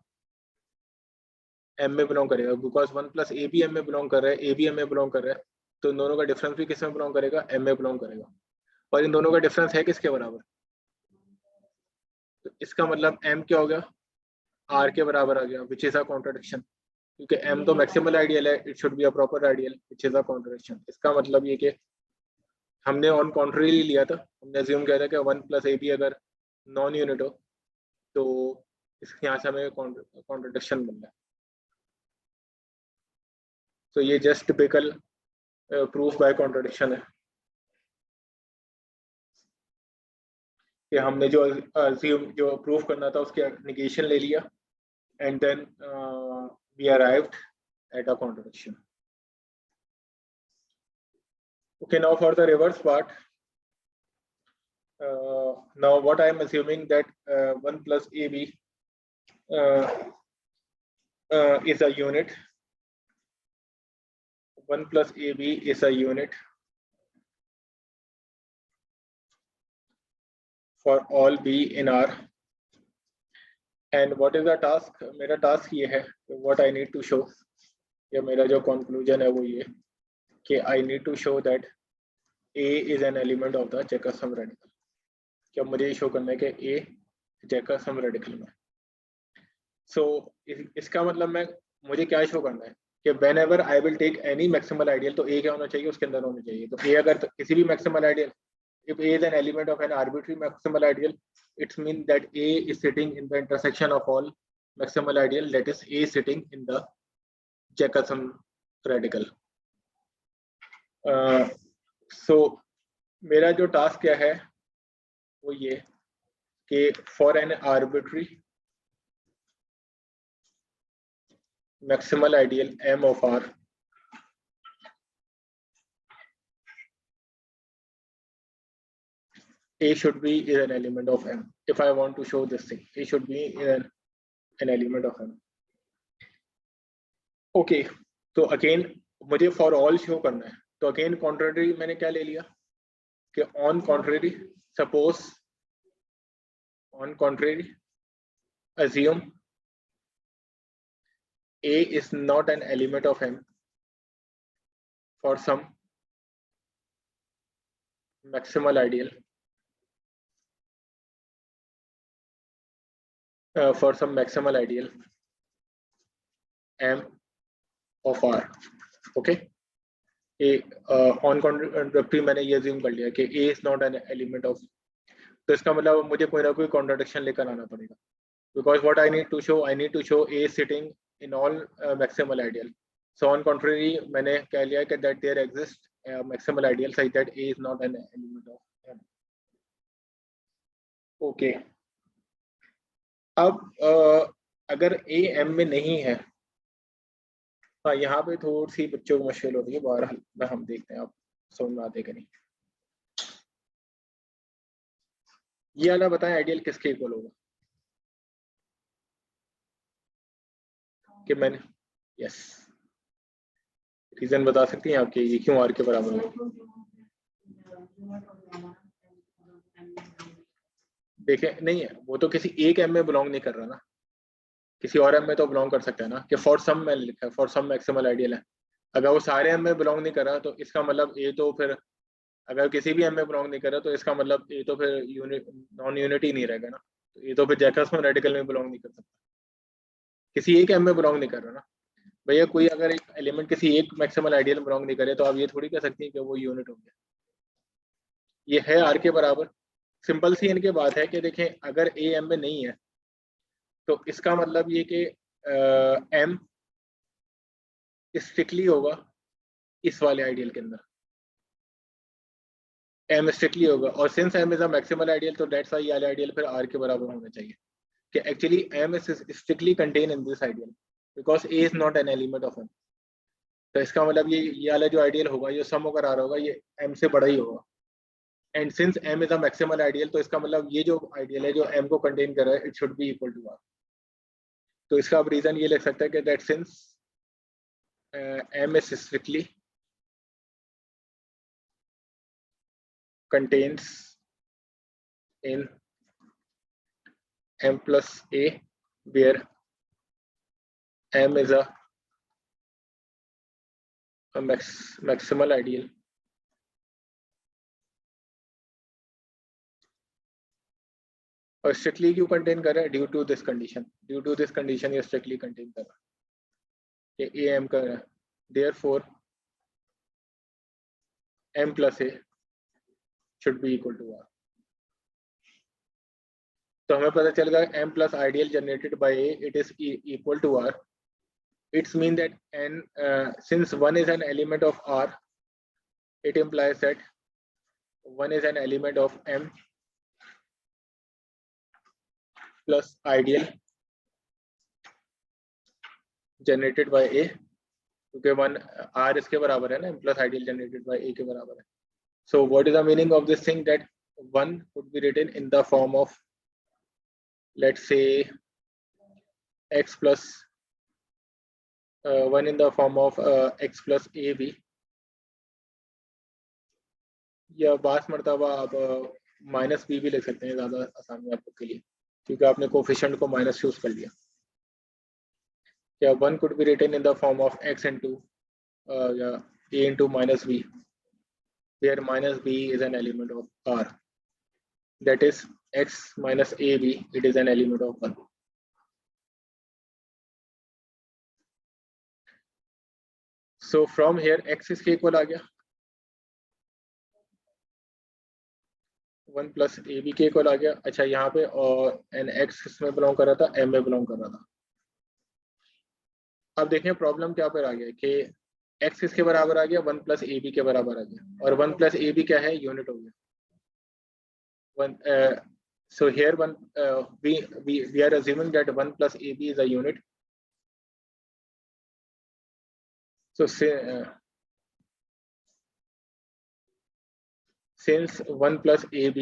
M में बिलोंग करेगा, बिकॉज 1 plus AB M में बिलोंग कर रहा है, AB M में बिलोंग कर रहा है, तो इन दोनों का डिफरेंस भी किस में बिलोंग करेगा? M में बिलोंग करेगा। और इन दोनों का डिफरेंस है किसके बराबर? तो इसका मतलब M क्या हो गया? R के बराबर आ गया, विच इज अ कॉन्ट्रडिक्शन, क्योंकि M तो मैक्सिमल आइडियल है, it should be a proper ideal, which is a contradiction. इसका मतलब ये कि हमने ऑन कॉन्ट्ररी लिया था, हमने अज्यूम किया था कि 1 plus AB अगर नॉन यूनिट हो तो इसके यहाँ से हमें कॉन्ट्रडिक्शन मिल रहा है। तो ये just typical proof by contradiction है कि हमने जो प्रूफ करना था उसके नेगेशन ले लिया, and then we arrived at a contradiction. Okay, now for the reverse part. Now what I am assuming that 1 plus AB is a unit. 1 plus AB is a unit for all B in R. And what is the task? मेरा task ये है, what I need to show, या मेरा जो conclusion है वो ये कि I need to show that A is an element of the Jacobson radical. क्या मुझे शो करना है कि A Jacobson radical में। So इसका मतलब मुझे क्या शो करना है कि whenever I will take any maximal ideal, तो A क्या होना चाहिए? उसके अंदर होना चाहिए। तो A अगर किसी भी maximal ideal, if A is an element of an arbitrary maximal ideal, it means that A is sitting in the intersection of all maximal ideal, that is A sitting in the Jacobson radical. So मेरा जो task क्या है वो ये कि for an arbitrary maximal ideal M of R, A should be an element of M. If I want to show this thing, A should be an element of M. Okay, तो again मुझे for all show करना है, तो again contrary मैंने क्या ले लिया कि on contrary, suppose on contrary assume A is not an element of M for some maximal ideal, for some maximal ideal M of R. Okay, A on contrary मैंने ये assume कर लिया कि A is not an element of, तो इसका मतलब मुझे कोई ना कोई contradiction लेकर आना पड़ेगा, because what I need to show A sitting in all maximal ideal. So on contrary मैंने कह लिया कि that there exists a maximal ideal such that A is not an element of M. Okay, अब अगर A M में नहीं है, हाँ यहाँ पे थोड़ी सी बच्चों को मुश्किल होती है, बहरहाल में हम देखते हैं आप समझ में आते कि नहीं। ये वाला बताएं आइडियल किसके इक्वल होगा कि मैंने, यस रीजन बता सकती हैं आपके ये क्यों आर के बराबर हो? देखें नहीं है, वो तो किसी एक एम में बिलोंग नहीं कर रहा ना, किसी और एम में तो बिलोंग कर सकता है ना, कि फॉर सम में लिखा है फॉर सम मैक्सिमल आइडियल है। अगर वो सारे एम में बिलोंग नहीं कर रहा तो इसका मतलब ए तो फिर, अगर किसी भी एम में बिलोंग नहीं कर रहा तो इसका मतलब ए तो फिर यूनिट नॉन यूनिटी नहीं रहेगा ना, तो ये तो फिर जैकबसन रेडिकल में बिलोंग नहीं कर सकता, किसी एक एम में बिलोंग नहीं कर रहा ना। भैया कोई अगर एक एलिमेंट किसी एक मैक्सिमल आइडियल में बिलोंग नहीं करे तो आप ये थोड़ी कह सकते हैं कि वो यूनिट हो गया। ये है आर के बराबर। सिंपल सी इनके बात है कि देखें अगर ए एम में नहीं है तो इसका मतलब ये कि एम स्ट्रिक्टली होगा इस वाले आइडियल के अंदर, एम स्ट्रिक्टली होगा। और since M is a maximal ideal तो दैट्स व्हाई ये वाला आइडियल फिर आर के बराबर होना चाहिए कि actually M is strictly contain in this ideal because A is not an element of M. तो इसका मतलब ये वाला जो आइडियल होगा ये सम होकर आ रहा होगा ये एम से बड़ा ही होगा। And since M is a maximal ideal तो इसका मतलब ये जो आइडियल है जो एम को कंटेन कर रहा है it should be equal to R. तो इसका आप रीजन ये लिख सकते हैं कि that since M is strictly contains in m plus a where m is a maximal ideal और स्ट्रिक्टली क्यों कंटेन कर रहा है ड्यू टू दिस कंडीशन ये स्ट्रिक्टली कंटेन कर रहा है कि ए एम का therefore m plus a should be equal to r। तो हमें पता चल गया m plus ideal generated by a it is equal to r। It's mean that n since 1 is an element of r it implies that 1 is an element of m plus ideal generated by a क्योंकि 1 r इसके बराबर है ना plus ideal generated by a के बराबर है। So what is the meaning of this thing that 1 could be written in the form of let's say x plus 1 in the form of x plus ab या 12 मरतबा आप minus B भी लिख सकते हैं ज़्यादा आसानी आपको के लिए क्योंकि आपने कोफिशिएंट को माइनस चूज कर लिया। या 1 could be written in the form of x into a into minus b where minus b is an element of r, that is x minus ab it is an element of 1। So from here x इसके equal आ गया 1 plus A B के equal आ गया। अच्छा यहाँ पे और N x किसमें belong कर रहा था एम में बिलोंग कर रहा था। अब देखें प्रॉब्लम क्या पर आ गया कि एक्स किसके बराबर आ गया 1 प्लस ए बी के बराबर आ गया और 1 प्लस ए बी क्या है यूनिट हो गया 1। so here we are assuming that 1 plus ab is a unit। so since 1 plus ab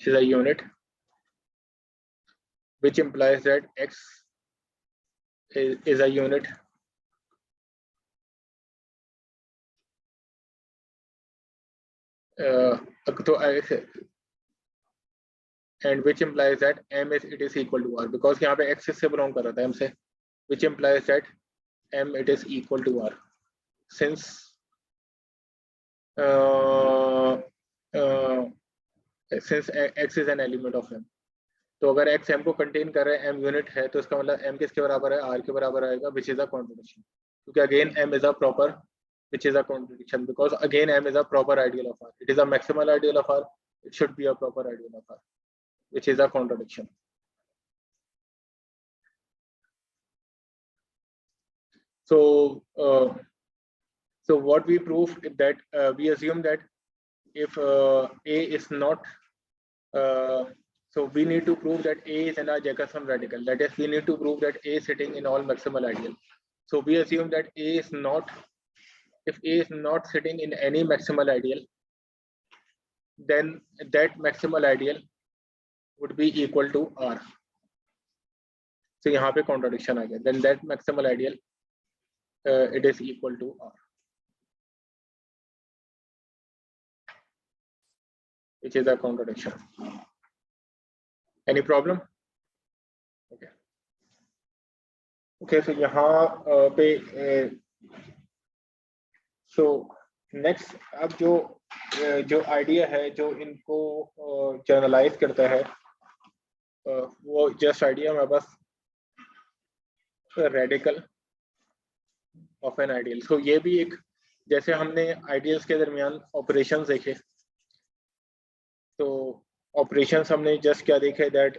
is a unit which implies that x is a unit and which implies that m is it is equal to r because यहाँ पे x से belong कर रहा था m से which implies that m it is equal to r since since x is an element of m। तो अगर x m को कंटेन कर रहा है m यूनिट है तो इसका मतलब m किसके बराबर है r के बराबर आएगा which is a contradiction क्योंकि again m is a proper which is a contradiction because again m is a proper ideal of r, it is a maximal ideal of r, it should be a proper ideal of r which is a contradiction। So so what we prove is that we assume that if a is not so we need to prove that a is in a Jacobson radical, that is we need to prove that a is sitting in all maximal ideal। So we assume that a is not, if a is not sitting in any maximal ideal then that maximal ideal would be equal to r। so यहाँ पे contradiction आ गया, then that maximal ideal it is equal to r which is a contradiction। Any problem? Okay okay, so यहाँ पे so next अब जो idea है जो इनको जनरलाइज करता है वो जस्ट आइडिया हमारे पास रेडिकल ऑफ एन आइडियल। सो ये भी एक, जैसे हमने आइडियल्स के दरमियान ऑपरेशंस देखे, तो ऑपरेशंस हमने जस्ट क्या देखे that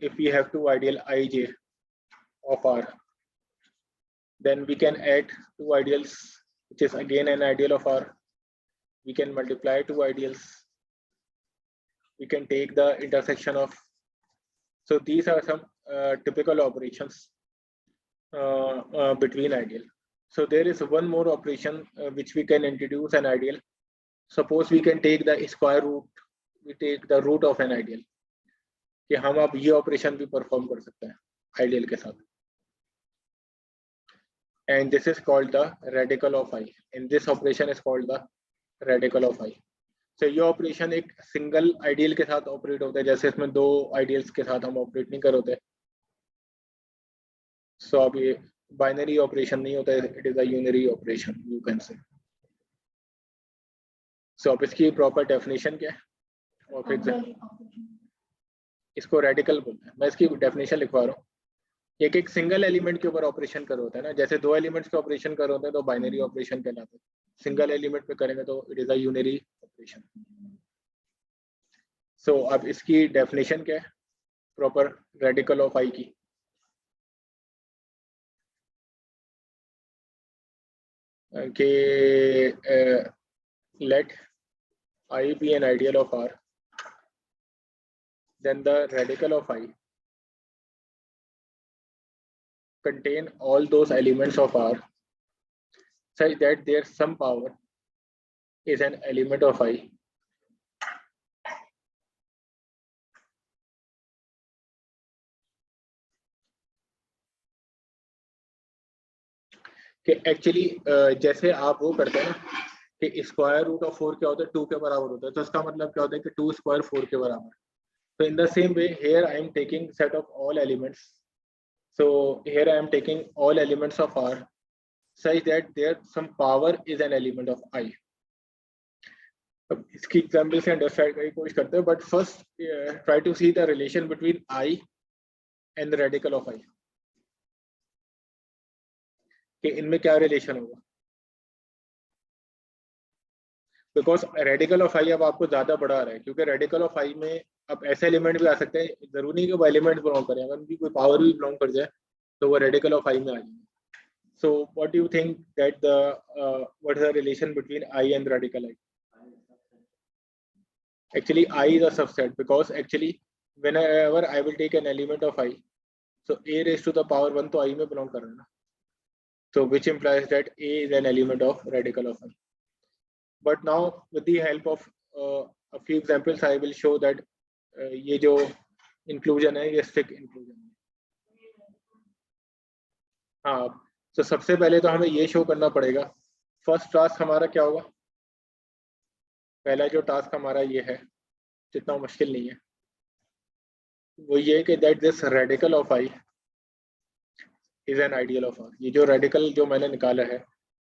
if we have two ideal I J of R, then we can add two ideals, which is again an ideal of R. We can multiply two ideals. We can take the intersection of. So these are some typical operations between ideal. So there is one more operation which we can introduce an ideal. Suppose we can take the square root, we take the root of an ideal, कि हम अब ये operation भी perform कर सकते हैं ideal के साथ, and this is called the radical of I, and this operation is called the radical of I. So ये ऑपरेशन एक सिंगल आइडियल के साथ ऑपरेट होता है, जैसे इसमें दो आइडियल्स के साथ हम ऑपरेट नहीं कर होते। सो अब ये बाइनरी ऑपरेशन नहीं होता है, it is a unary operation you can say. So अब इसकी प्रॉपर डेफिनेशन क्या है, और फिर इसको रेडिकल बोलते हैं। मैं इसकी डेफिनेशन लिखवा रहा हूँ। एक सिंगल एलिमेंट के ऊपर ऑपरेशन कर होता है ना, जैसे दो एलिमेंट्स के ऑपरेशन कर होते हैं तो बाइनरी ऑपरेशन कहलाते हैं, सिंगल एलिमेंट पे करेंगे तो it is a unary operation. So अब इसकी डेफिनेशन क्या है प्रॉपर रेडिकल ऑफ आई की, कि let I be an ideal of R, then the radical of I contain all those elements of R such that their sum power is an element of I कि actually जैसे आप वो करते हैं ना कि स्क्वायर रूट ऑफ 4 क्या होता है, 2 के बराबर होता है, तो इसका मतलब क्या होता है कि 2 स्क्वायर 4 के बराबर। तो in the same way here I am taking set of all elements, so here I am taking all elements of R such that their some power is an element of I. अब इसकी example से understand करने की कोशिश करते हैं, but first try to see the relation between I and the radical of I, कि इनमें क्या रिलेशन होगा। बिकॉज रेडिकल ऑफ आई अब आपको ज्यादा बढ़ा रहा है, क्योंकि रेडिकल ऑफ आई में अब ऐसे एलिमेंट भी आ सकते हैं, जरूरी नहीं कि वो एलिमेंट बिलोंग करें, अगर उनकी कोई पावर भी बिलोंग कर जाए तो वो रेडिकल ऑफ आई में आ जाएंगे। So what do you think that the what is the relation between I and radical I? Actually I is a subset, because actually whenever I will take an element of I, so a raised to the power 1 तो I में belong कर रहा है ना, so which implies that a is an element of radical of I. But now with the help of a few examples I will show that ये जो inclusion है ये strict inclusion है। हाँ, तो सबसे पहले तो हमें ये शो करना पड़ेगा, फर्स्ट टास्क हमारा क्या होगा, पहला जो टास्क हमारा ये है, जितना मुश्किल नहीं है, वो ये कि that this radical of I is an ideal of R. ये जो रेडिकल जो मैंने निकाला है,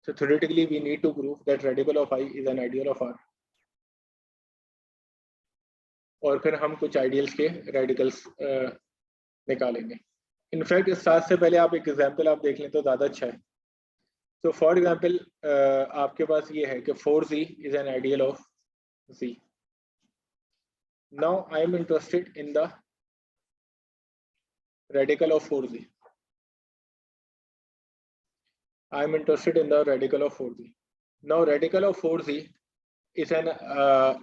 so theoretically we need to prove that radical of I is an ideal of R, और फिर हम कुछ आइडियल्स के रेडिकल्स निकालेंगे। इनफैक्ट इस साथ से पहले आप एक एग्जांपल आप देख लें तो ज़्यादा अच्छा है। तो फॉर एग्जांपल आपके पास ये है कि 4z is an ideal of Z. Now I am interested in the radical of 4z. I am interested in the radical of 4z. Now radical of 4z is an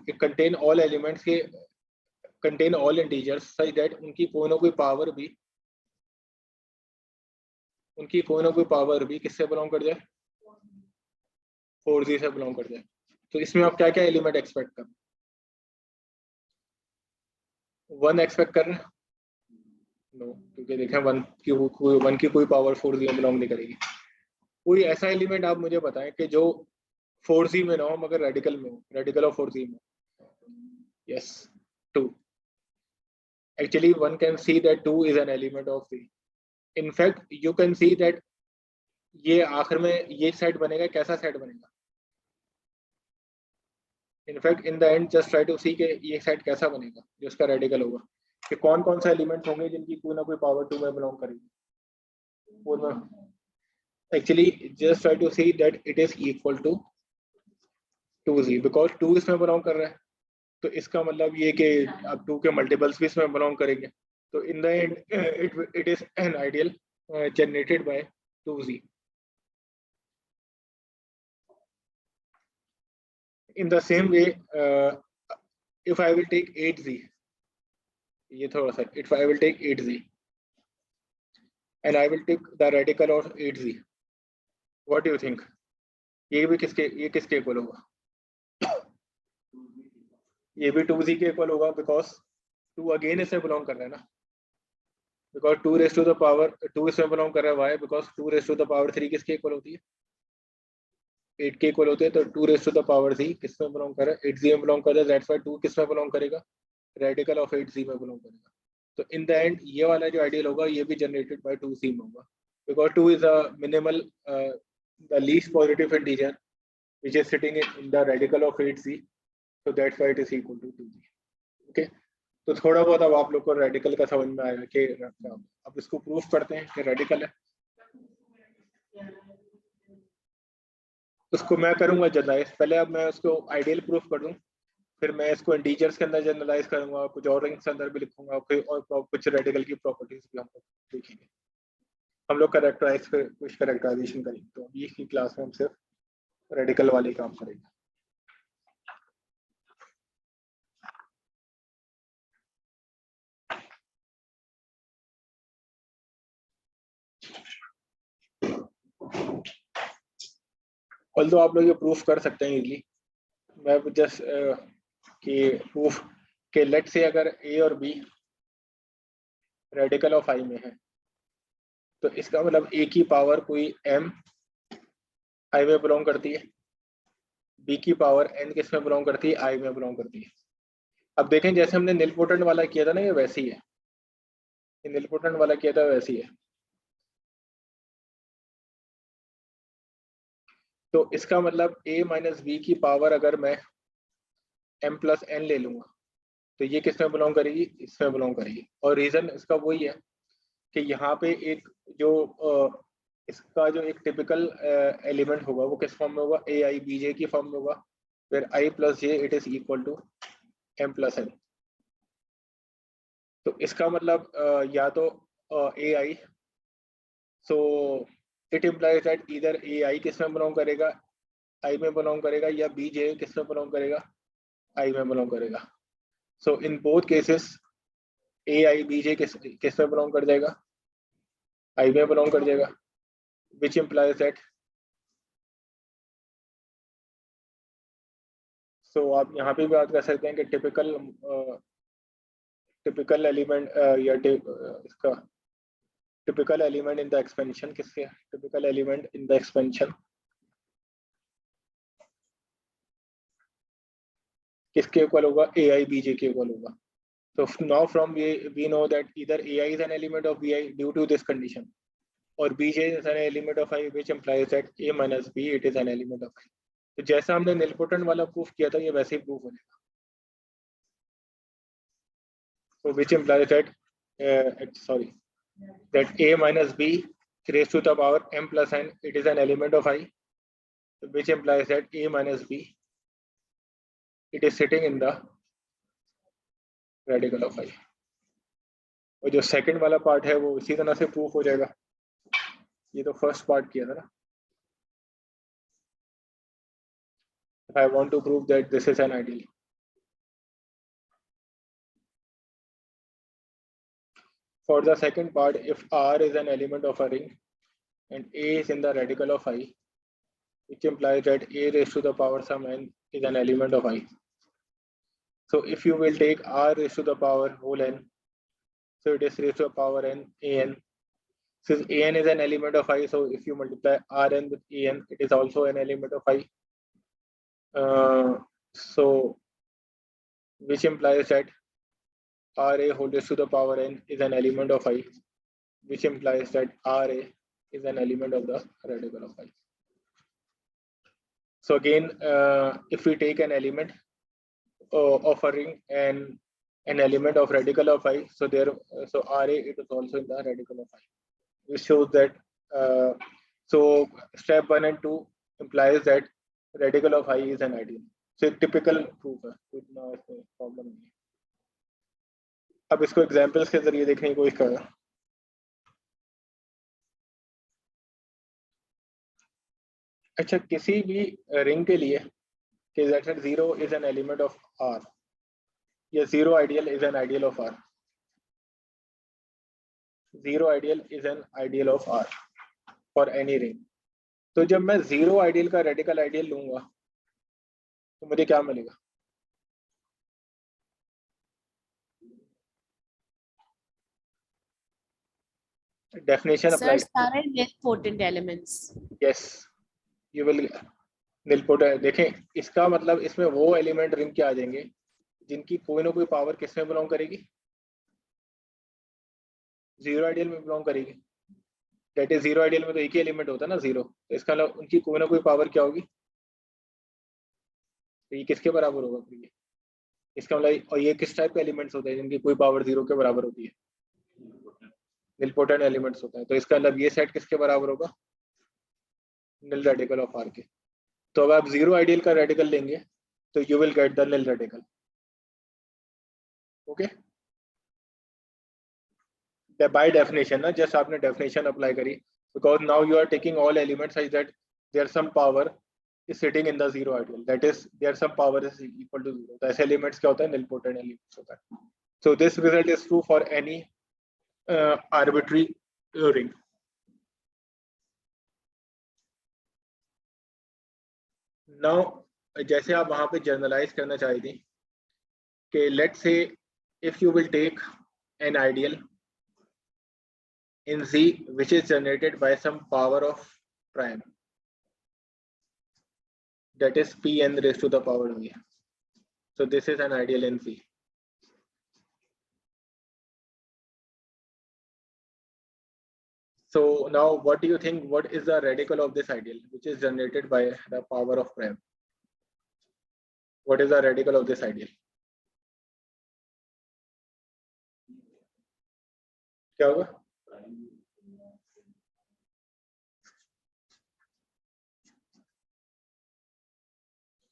it contain all elements के contain all integers such that उनकी कोई ना कोई power भी किससे belong कर जाए, 4z से बिलोंग कर जाए। तो इसमें आप क्या क्या एलिमेंट एक्सपेक्ट कर, 1 एक्सपेक्ट कर रहे हैं? नो, क्योंकि देखें 1 की कोई पावर 4z में बिलोंग नहीं करेगी। कोई ऐसा एलिमेंट आप मुझे बताएं कि जो 4z में ना हो मगर रेडिकल में हो, रेडिकल ऑफ 4z में। Yes, 2। Actually one can see that 2 is an element of Z. In fact you can see that ये आखिर में ये सेट बनेगा, कैसा सेट बनेगा। In fact in the end just try to see कि ये सेट कैसा बनेगा जो इसका रेडिकल होगा, कि कौन कौन सा एलिमेंट होंगे जिनकी कोई ना कोई पावर 2 में बिलोंग करेगी। Actually, just try to see that it is equal to 2z because 2 इसमें belong कर रहा है, तो इसका मतलब ये कि अब 2 के मल्टीपल्स भी इसमें belong करेंगे, तो in the end it is an ideal generated by 2z. In the same way, if I will take 8z, ये थोड़ा सा, if I will take 8z and I will take the radical of 8z, what do you think? ये किसके equal होगा? ये भी 2z के equal होगा because 2 अगेन इसमें बिलोंग कर रहा है ना, because 2 raised to the power 2 इसमें बिलोंग कर रहा है, why? Because 2 raised to the power 3 किसके इक्वल होती है? 8 के इक्वल होते हैं, तो 2 raised to the power 3 किसमें बिलोंग कर रहा है? 8z में बिलोंग कर रहा है, that's why 2 किसमें बिलोंग करेगा? रेडिकल ऑफ 8z में बिलोंग करेगा. तो इन द एंड ये वाला जो आइडियल होगा ये भी जनरेटेड बाय 2c में होगा, because 2 is a minimal the least positive integer which is sitting in the radical of 8c, so that's why it is equal to 2c. okay, तो थोड़ा बहुत अब आप लोग को रेडिकल का समझ में आएगा कि अब इसको प्रूफ करते हैं कि रेडिकल है. उसको मैं करूंगा जनरलाइज, पहले अब मैं उसको आइडियल प्रूफ कर दूं, फिर मैं इसको इंटीजर्स के अंदर जनरलाइज करूंगा, कुछ और रिंग्स के अंदर भी लिखूंगा, फिर और कुछ रेडिकल की प्रॉपर्टीज भी हम लोग देखेंगे. हम लोग कैरेक्टराइज पे कुछ कैरेक्टराइजेशन करेंगे, तो अभी की क्लास में हम सिर्फ रेडिकल वाले काम करेंगे. ऑल्दो आप लोग ये प्रूफ कर सकते हैं इजीली, मैं जस्ट कि प्रूफ के लेट से अगर ए और बी रेडिकल ऑफ आई में है, तो इसका मतलब ए की पावर कोई एम आई में बिलोंग करती है, बी की पावर एन किस में बिलोंग करती है? आई में बिलोंग करती है. अब देखें जैसे हमने निलपोटेंट वाला किया था ना, ये वैसे ही है, ये निलपोटेंट वाला किया था वैसे ही है. तो इसका मतलब a माइनस बी की पावर अगर मैं m प्लस एन ले लूंगा, तो ये किस में बिलोंग करेगी? इसमें बिलोंग करेगी. और रीजन इसका वही है कि यहाँ पे एक जो इसका जो एक टिपिकल एलिमेंट होगा वो किस फॉर्म में होगा? ए आई बी जे की फॉर्म में होगा, फिर I plus J it is equal to M plus N. तो इसका मतलब या तो a I, so it implies that इधर ए आई किस में बिलोंग करेगा? आई में बिलोंग करेगा, या बी जे किस में बिलोंग करेगा? आई में बिलोंग करेगा. So in both cases a I b J किस में बिलोंग कर जाएगा? आई में बिलोंग कर जाएगा, विच इम्प्लाइज दैट. सो आप यहाँ पे भी बात कर सकते हैं कि टिपिकल एलिमेंट या इसका typical element in the expansion किसके? Typical element in the expansion किसके इक्वल होगा? ए आई बी जे के इक्वल होगा. So now from we know that either AI is an element of BI due to this condition, or BJ is an element of I, which implies that A minus B it is an element of I. तो जैसा हमने nilpotent वाला proof किया था ये वैसे ही proof हो जाएगा. So which implies that that A minus B raised to the power m plus n it is an element of I, which implies that A minus B it is sitting in the radical of I. और जो second वाला part है वो इसी तरह से proof हो जाएगा. ये तो फर्स्ट पार्ट किया था ना. If I want to prove that this is an ideal, for the second part, if R is an element of a ring and A is in the radical of I, which implies that A raised to the power some n is an element of I. So if you will take R raised to the power whole n, so it is raised to the power n an. Since an is an element of I, so if you multiply Rn with an, it is also an element of I. So which implies that Ra whole raised to the power n is an element of I, which implies that Ra is an element of the radical of I. So again, if we take an element of a ring and an element of radical of I, so Ra it is also in the radical of I, which shows that So step 1 and 2 implies that radical of I is an ideal. So एक typical proof है, इतना इसमें problem नहीं है. अब इसको examples के जरिए देखने की कोशिश करें. अच्छा, किसी भी रिंग के लिए कि that 0 is an element of R या 0 ideal is an ideal of R. 0 ideal is an ideal of R for any ring. तो जब मैं 0 आइडियल का रेडिकल आइडियल लूंगा तो मुझे क्या मिलेगा? Definition applied.
Sir, सारे nilpotent elements.
Yes, you will nilpotent. देखें, इसका मतलब इसमें वो एलिमेंट रिंग के आ जाएंगे जिनकी कोई ना कोई पावर किस में बिलोंग करेगी? 0 आइडियल में बिलोंग करेगी. दैट इज 0 आइडियल में तो एक ही एलिमेंट होता है ना 0. तो इसका मतलब उनकी कोई ना कोई पावर क्या होगी? तो ये किसके बराबर होगा फिर ये? इसका मतलब, और ये किस टाइप के एलिमेंट्स होते हैं जिनकी कोई पावर 0 के बराबर होती है? निलपोटेंट एलिमेंट्स होता है. तो इसका मतलब ये सेट किसके बराबर होगा? निल रेडिकल ऑफ आर के. तो अगर आप 0 आइडियल का रेडिकल लेंगे तो you will get the nil radical. Okay, by definition ना, जस्ट आपने डेफिनेशन अप्लाई करी, because now you are taking all elements such that there some power is sitting in the 0 ideal, that is there some power is equal to 0. तो ऐसे elements क्या होता है? nilpotent elements होता है. So this result is true for any arbitrary ring. Now जैसे आप वहां पे जनरलाइज करना चाह रही थी कि let's say if you will take an ideal in Z which is generated by some power of prime, that is Pn raised to the power V. So this is an ideal in Z. So now what do you think, what is the radical of this ideal which is generated by the power of prime? What is the radical of this ideal? क्या होगा?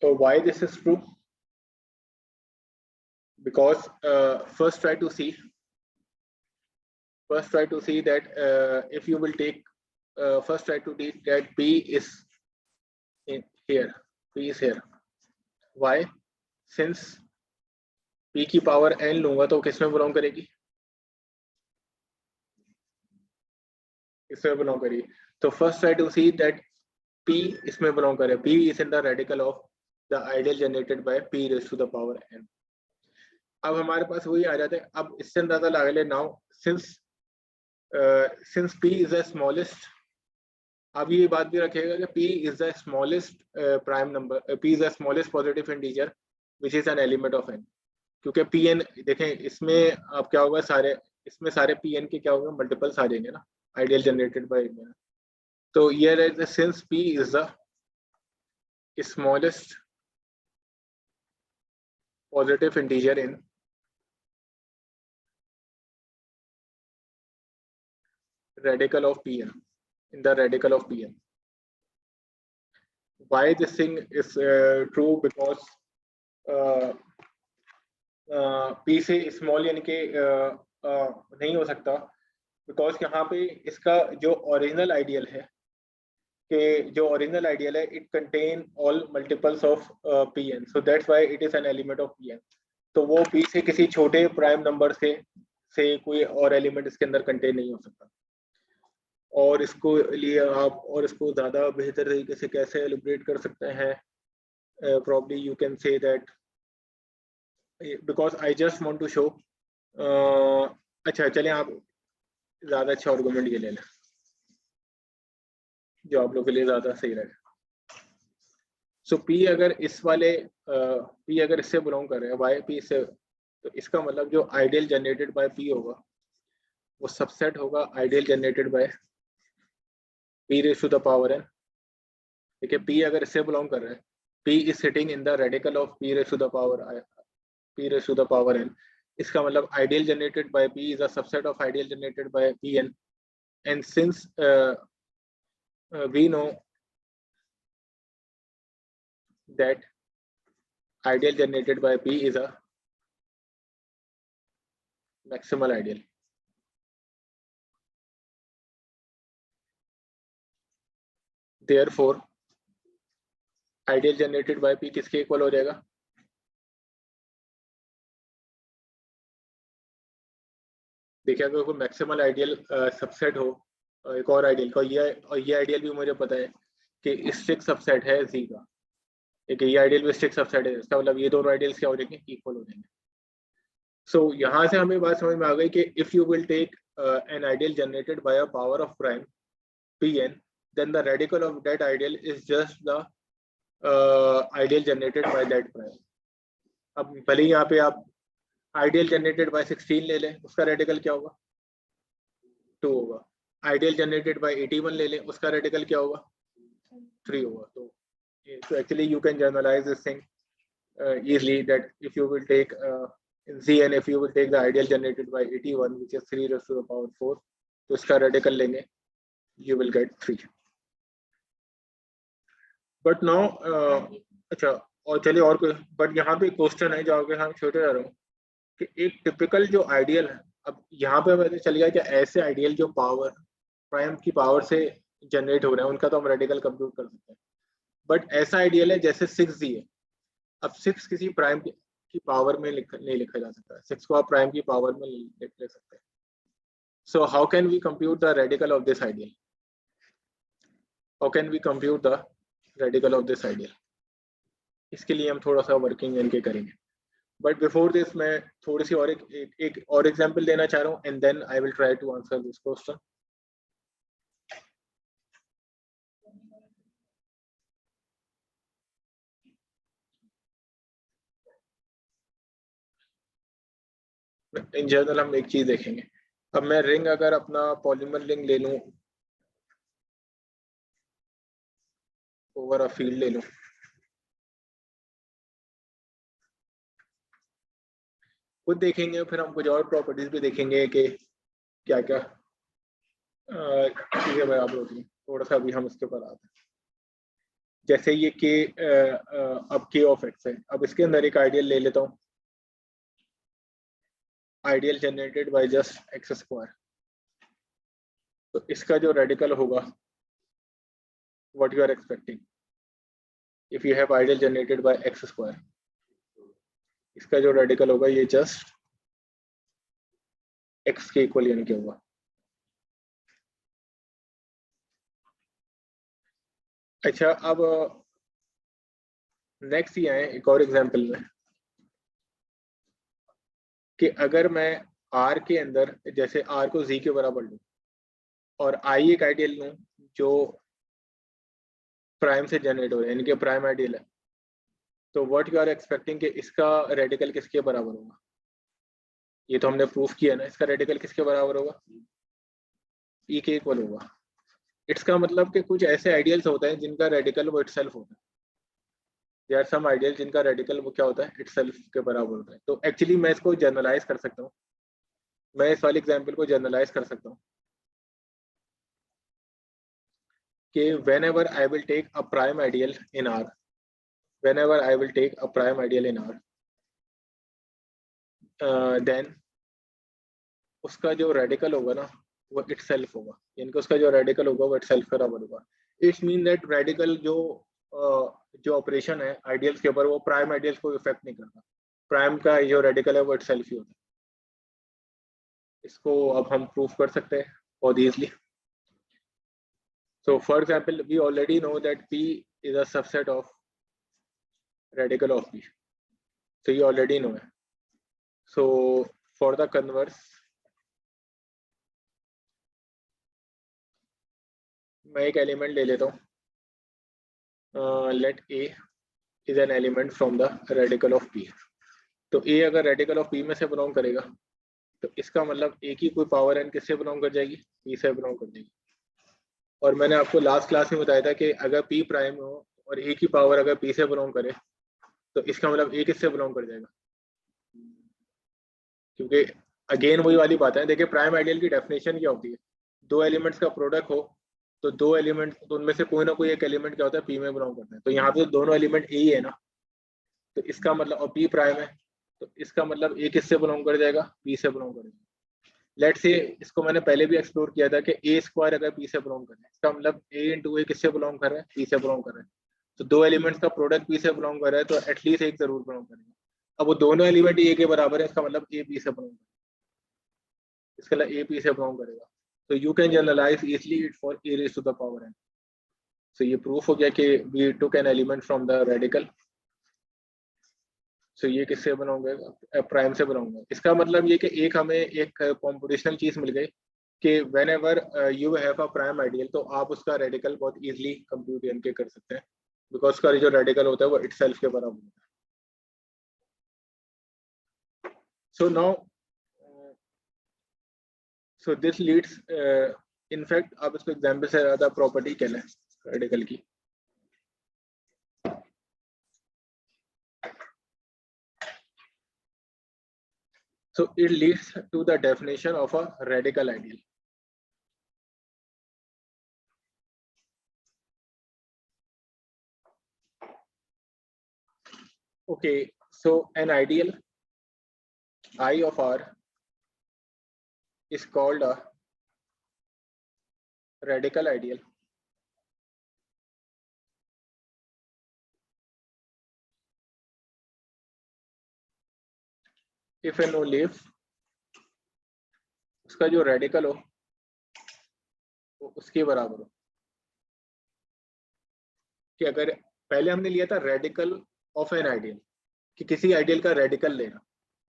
So why this is true? Because first try to see that if you will take first try to take that P is in here, P is here. Why? Since P की power n लूंगा तो किस में belong करेगी? इसमें belong करेगी. तो first try to see that P इसमें बिलोंग करे. P is in the radical of the ideal generated by P raised to the power n. अब हमारे पास वही आ जाता है. अब इससे अंदाजा लगा ले now since P is the smallest, अब ये बात भी रखेगा कि P is the smallest prime number, P is the smallest positive integer which is an element of n. क्योंकि Pn देखें इसमें अब क्या होगा, सारे इसमें सारे Pn के क्या होगा, मल्टीपल्स आ जाएंगे ना, ideal generated by n. तो here is the since P is the smallest positive integer in radical of Pn, in the radical of Pn. Why this thing is true? Because P से small यानी कि नहीं हो सकता, because यहाँ पे इसका जो ओरिजिनल आइडियल है it contain all multiples of Pn, so that's why it is an element of Pn. तो वो P से किसी छोटे प्राइम नंबर से कोई और एलिमेंट इसके अंदर कंटेन नहीं हो सकता. और इसको लिए आप और इसको ज़्यादा बेहतर तरीके से कैसे एलिब्रेट कर सकते हैं? Probably you can say that because I just want to show. अच्छा चलें, आप ज़्यादा अच्छा आर्गुमेंट ये ले लें जो आप लोग के लिए ज़्यादा सही रहेगा. सो P अगर इस वाले P अगर इससे बिलोंग कर रहे हैं, वाई P से, तो इसका मतलब जो आइडियल जनरेटेड बाय P होगा वो सबसेट होगा ideal generated by P raise to the power n. ठीक है, P अगर इससे बिलोंग कर रहा है, P is sitting in the radical of P raise to the power n. इसका मतलब ideal generated by P is a subset of ideal generated by Pn, and since we know that ideal generated by P is a maximal ideal. Therefore, ideal generated by P किसके equal हो जाएगा? देखिए अगर कोई maximal ideal subset हो एक और ideal का, ये आइडियल भी मुझे पता है कि स्ट्रिक्ट सबसेट है Z का, एक ये आइडियल भी स्ट्रिक्ट सबसेट है, इसका मतलब ये दोनों आइडियल्स क्या हो जाएंगे? इक्वल हो जाएंगे. सो यहाँ से हमें बात समझ में आ गई कि if you will take an ideal generated by a power of prime Pn, then the radical of that ideal is just the ideal generated by that prime. अब भले ही यहाँ पे आप आइडियल जनरेटेड बाय 16 ले लें, उसका रेडिकल क्या होगा? 2 होगा. आइडियल जनरेटेड बाय 81 ले लें, उसका रेडिकल क्या होगा? 3 होगा. So actually you can generalize this thing easily, that if you will take in Cn, if you will take the ideal generated by 81, which is 3 raised to the power 4, तो इसका radical लेंगे, you will get 3. But now अच्छा, और चलिए और कोई, but यहाँ पे क्वेश्चन है जहाँ पे हम छोटे जा रहे हो कि एक टिपिकल जो आइडियल है, अब यहाँ पे मैंने चल गया कि ऐसे आइडियल जो पावर प्राइम की पावर से जनरेट हो रहे हैं उनका तो हम रेडिकल कंप्यूट कर सकते हैं. बट ऐसा आइडियल है जैसे 6Z है. अब 6 किसी प्राइम की पावर में नहीं लिखा जा सकता है, 6 को आप प्राइम की पावर में लिख सकते हैं. So how can we compute the radical of this ideal? How can we compute the radical of this ideal? इसके लिए हम थोड़ा सा वर्किंग इनके करेंगे. बट बिफोर दिस मैं थोड़ी सी और एक और एग्जांपल देना चाह रहा हूँ, and then I will try to answer this question. In general हम एक चीज देखेंगे. अब मैं रिंग अगर अपना पॉलीमर रिंग ले लूं, ओवर अ फील्ड ले लूं, खुद देखेंगे, फिर हम कुछ और प्रॉपर्टीज भी देखेंगे कि क्या क्या चीजें बराबर होती हैं. थोड़ा सा अभी हम इसके ऊपर आते हैं. जैसे ये के अब के ऑफ एक्स है. अब इसके अंदर एक आइडियल ले लेता हूँ, ideal generated by just X square. तो इसका जो रेडिकल होगा, what you are expecting if you have ideal generated by X square, इसका जो रेडिकल होगा ये जस्ट एक्स के इक्वल यानी क्या होगा? अच्छा, अब नेक्स्ट ये है एक और एग्जांपल में कि अगर मैं R के अंदर जैसे R को Z के बराबर लूं और I एक आइडियल लूं जो प्राइम से जनरेट हो रहा है, यानी कि प्राइम आइडियल है, तो व्हाट यू आर एक्सपेक्टिंग कि इसका रेडिकल किसके बराबर होगा? ये तो हमने प्रूफ किया ना, इसका रेडिकल किसके बराबर होगा? E के इक्वल होगा. इसका मतलब कि कुछ ऐसे आइडियल्स होते हैं जिनका रेडिकल वो इटसेल्फ होता है. देयर आर सम आइडियल जिनका रेडिकल वो क्या होता है? इटसेल्फ के बराबर होता है. तो एक्चुअली मैं इसको जनरलाइज कर सकता हूँ, मैं इस वाले एग्जांपल को जनरलाइज कर सकता हूँ कि whenever I will take a prime ideal in R, whenever I will take a prime ideal in R, then उसका जो रेडिकल होगा ना वो इटसेल्फ होगा, यानी कि उसका जो रेडिकल होगा वो इटसेल्फ के बराबर होगा. इट्स मीन दैट रेडिकल जो ऑपरेशन है आइडियल्स के ऊपर वो प्राइम आइडियल्स को इफेक्ट नहीं करता. प्राइम का जो रेडिकल है वो इटसेल्फ ही होता है. इसको अब हम प्रूफ कर सकते हैं बहुत easily. So for example, we already know that P is a subset of radical of P. So you already know it. So for the converse, मैं एक एलिमेंट ले लेता हूँ. Let A is an element from the radical of P. तो A अगर radical of P में से belong करेगा तो इसका मतलब A की कोई पावर n किससे बिलोंग कर जाएगी? P से बिलोंग कर जाएगी. और मैंने आपको लास्ट क्लास में बताया था कि अगर P प्राइम हो और A की पावर अगर P से बिलोंग करे तो इसका मतलब A किससे बिलोंग कर जाएगा? क्योंकि अगेन वही वाली बात है. देखिए प्राइम आइडियल की डेफिनेशन क्या होती है? दो एलिमेंट्स का प्रोडक्ट हो तो दो एलिमेंट, तो उनमें से कोई ना कोई एक एलिमेंट क्या होता है, पी में बिलोंग करता है। तो यहाँ पे दोनों एलिमेंट ए ही है ना, तो इसका मतलब, और पी प्राइम है, तो इसका मतलब ए किससे बिलोंग कर जाएगा, पी से बिलोंग कर जाएगा। लेट्स से इसको मैंने पहले भी एक्सप्लोर किया था कि ए स्क्वायर अगर पी से बिलोंग कर रहा है, इसका मतलब ए इंटू ए किससे बिलोंग कर रहा है, पी से बिलोंग कर रहा है। तो दो एलिमेंट्स का प्रोडक्ट पी से बिलोंग कर रहा है, तो एटलीस्ट एक जरूर बिलोंग करेगा। अब वो दोनों एलिमेंट ए के बराबर है, इसका मतलब ए पी से बिलोंग करेगा, इसका मतलब ए पी से बिलोंग करेगा। तो you can generalize easily it for a raise to the power n। So ये प्रूफ हो गया कि we took an element from the radical. So ये किससे बिलोंग करेगा, प्राइम से बिलोंग करेगा। इसका मतलब ये कि एक हमें एक कॉम्पिटिशनल चीज मिल गई कि when ever you have a prime ideal, तो आप उसका रेडिकल बहुत इजीली कंप्यूट के कर सकते हैं, बिकॉज उसका जो रेडिकल होता है वो इटसेल्फ के बराबर होता है। So now so this leads, in fact आप इसको एग्जाम्पल से ज्यादा प्रॉपर्टी कहना है रेडिकल की। So it leads to the definition of a radical ideal. Okay, so an ideal I of R is called a radical ideal if and only if उसका जो radical हो वो उसके बराबर हो। कि अगर पहले हमने लिया था रेडिकल ऑफ एन आइडियल, कि किसी आइडियल का रेडिकल लेना,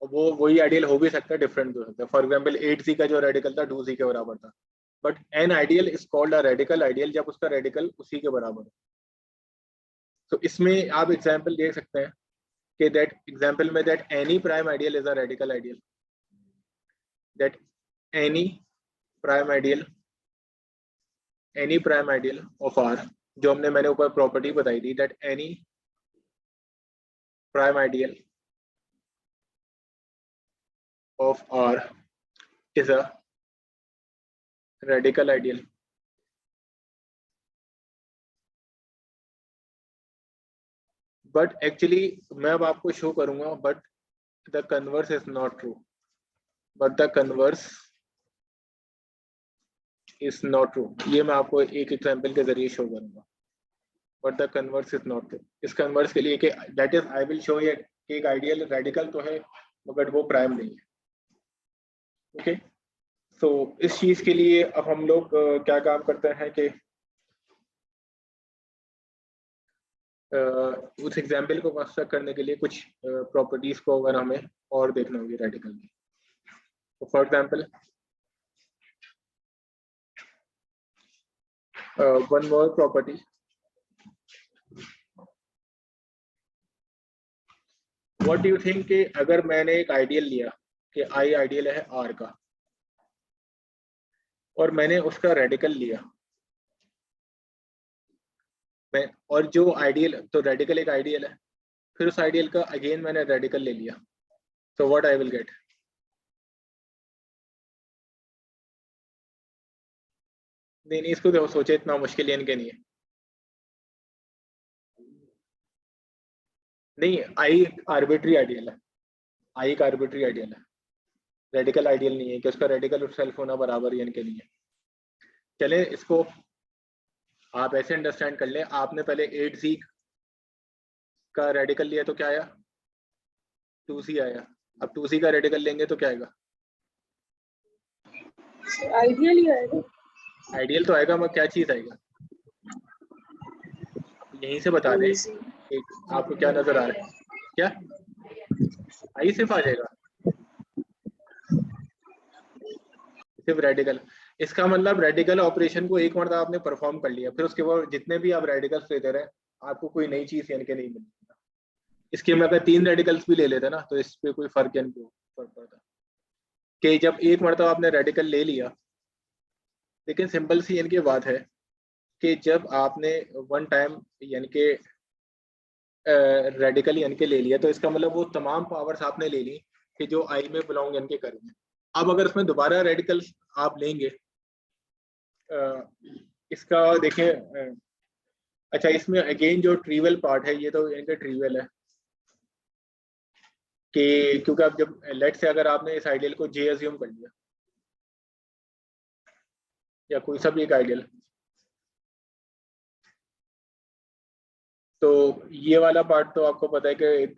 और वो वही आइडियल हो भी सकता है, डिफरेंट भी हो सकता है। फॉर एग्जाम्पल 8z का जो रेडिकल था 2z के बराबर था, but an ideal is called a radical ideal जब उसका रेडिकल उसी के बराबर हो। तो इसमें आप एग्जाम्पल देख सकते हैं कि दैट एग्जाम्पल में that any prime ideal is a radical ideal, that any prime ideal of R, जो मैंने ऊपर प्रॉपर्टी बताई थी, that any prime ideal of R is a radical ideal. But actually मैं अब आपको शो करूंगा, but the converse is not true, but the converse is not true. ये मैं आपको एक एग्जांपल के जरिए शो करूंगा, but the converse is not true. इस कन्वर्स के लिए कि that is I will show ये एक आइडियल रेडिकल तो है मगर वो प्राइम नहीं है। ओके, तो इस चीज के लिए अब हम लोग क्या काम करते हैं कि उस एग्जाम्पल को कंस्ट्रक्ट करने के लिए कुछ प्रॉपर्टीज को अगर हमें और देखना होगी रेडिकल की। तो for example one more property, what do you think कि अगर मैंने एक आइडियल लिया कि आई आइडियल है आर का, और मैंने उसका रेडिकल लिया, मैं, और जो आइडियल, तो रेडिकल एक आइडियल है, फिर उस आइडियल का अगेन मैंने रेडिकल ले लिया, तो व्हाट आई विल गेट। नहीं नहीं, इसको देखो, सोचे इतना मुश्किल इनके नहीं है। नहीं, आई आर्बिट्री आइडियल है, आई एक आर्बिट्री आइडियल है, रेडिकल आइडियल नहीं है कि उसका रेडिकल सेल्फ होना बराबर ही इनके नहीं है। चले इसको आप ऐसे अंडरस्टैंड कर ले, आपने पहले 8z का रेडिकल लिया तो क्या आया, 2z आया। अब 2z का रेडिकल लेंगे तो क्या आएगा,
आइडियल ही आएगा।
आइडियल तो आएगा मगर क्या चीज आएगा, यहीं से बता दे आपको क्या नजर आ रहा है, क्या आई सिर्फ आ जाएगा, सिर्फ रेडिकल। इसका मतलब रेडिकल ऑपरेशन को एक मरतबा आपने परफॉर्म कर लिया, फिर उसके बाद जितने भी आप रेडिकल्स लेते रहे आपको कोई नई चीज यानी कि नहीं मिली। इसके में अगर 3 रेडिकल्स भी ले लेते ना तो इस पे कोई फर्क यानी फर्क पड़ता कि जब एक मरतबा आपने रेडिकल ले लिया। लेकिन सिंपल सी इनकी बात है कि जब आपने वन टाइम यानी कि रेडिकल यानी कि ले लिया, तो इसका मतलब वो तमाम पावर्स आपने ले ली कि जो आई में बिलोंग यानी कि करेंगे। अब अगर उसमें दोबारा रेडिकल आप लेंगे इसका देखिए अच्छा, इसमें अगेन जो ट्रिवियल पार्ट है, ये तो इनका ट्रिवियल है कि क्योंकि आप जब लेट से अगर आपने इस आइडियल को जे अज्यूम कर लिया या कोई सा भी एक आइडियल, तो ये वाला पार्ट तो आपको पता है कि एक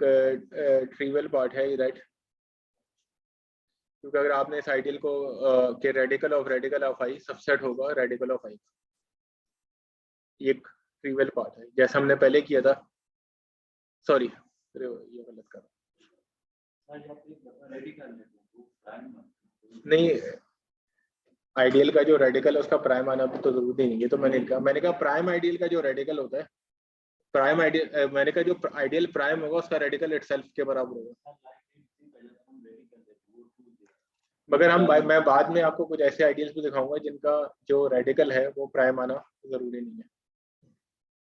ट्रिवियल पार्ट है, राइट? क्योंकि अगर आपने इस आइडियल को कि रेडिकल ऑफ आई सबसेट होगा रेडिकल ऑफ आई, ये एक ट्रिवियल पार्ट है जैसा हमने पहले किया था। सॉरी ये गलत कर नहीं, आइडियल का जो रेडिकल है उसका प्राइम आना तो जरूरी नहीं है। तो मैंने कहा प्राइम आइडियल का जो रेडिकल होता है, प्राइम आइडियल मैंने कहा जो आइडियल प्राइम होगा उसका रेडिकल इटसेल्फ के बराबर होगा। मगर मैं बाद में आपको कुछ ऐसे आइडियल्स भी दिखाऊंगा जिनका जो रेडिकल है वो प्राइम आना जरूरी नहीं है।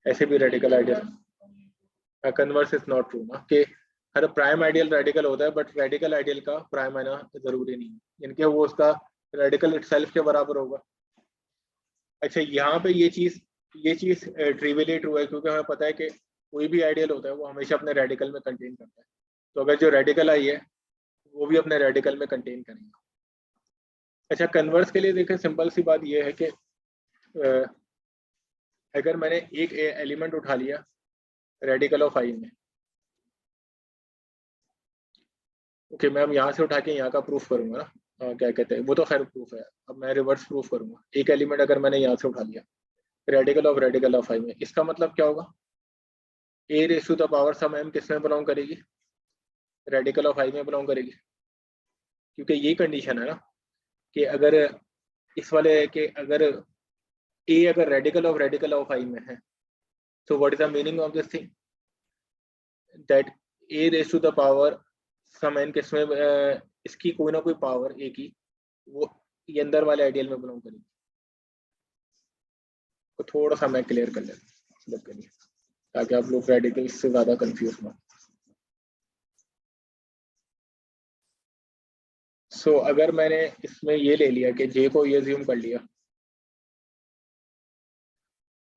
ऐसे भी radical ideal converse is not true ना, कि हर प्राइम आइडियल रेडिकल होता है बट रेडिकल आइडियल का प्राइम आना जरूरी नहीं है, इनके वो उसका रेडिकल इटसेल्फ के बराबर होगा। अच्छा, यहाँ पे ये चीज ट्रिवियली ट्रू है क्योंकि हमें पता है कि कोई भी आइडियल होता है वो हमेशा अपने रेडिकल में कंटेन करता है। तो अगर जो रेडिकल आई है वो भी अपने रेडिकल में कंटेन करेगा। अच्छा, कन्वर्स के लिए देखें, सिंपल सी बात ये है कि अगर मैंने एक एलिमेंट उठा लिया रेडिकल ऑफ आई में, ओके, मैं अब यहाँ से उठा के यहाँ का प्रूफ करूंगा ना, क्या कहते हैं वो तो खैर प्रूफ है, अब मैं रिवर्स प्रूफ करूंगा। एक एलिमेंट अगर मैंने यहाँ से उठा लिया रेडिकल ऑफ आई में, इसका मतलब क्या होगा, a raise to the power some M किस में बिलोंग करेगी, रेडिकल ऑफ आई में बिलोंग करेगी। क्योंकि ये कंडीशन है ना कि अगर इस वाले के अगर ए अगर रेडिकल ऑफ आई में है, so what is the meaning of this thing, that a raised to the power some n किसमें इसकी कोई ना कोई पावर ए की वो ये अंदर वाले आइडियल में बिलोंग करेगी। तो थोड़ा सा मैं क्लियर कर लेता हूँ ताकि आप लोग रेडिकल से ज्यादा कंफ्यूज ना। सो अगर मैंने इसमें ये ले लिया कि जे को ये ज्यूम कर लिया,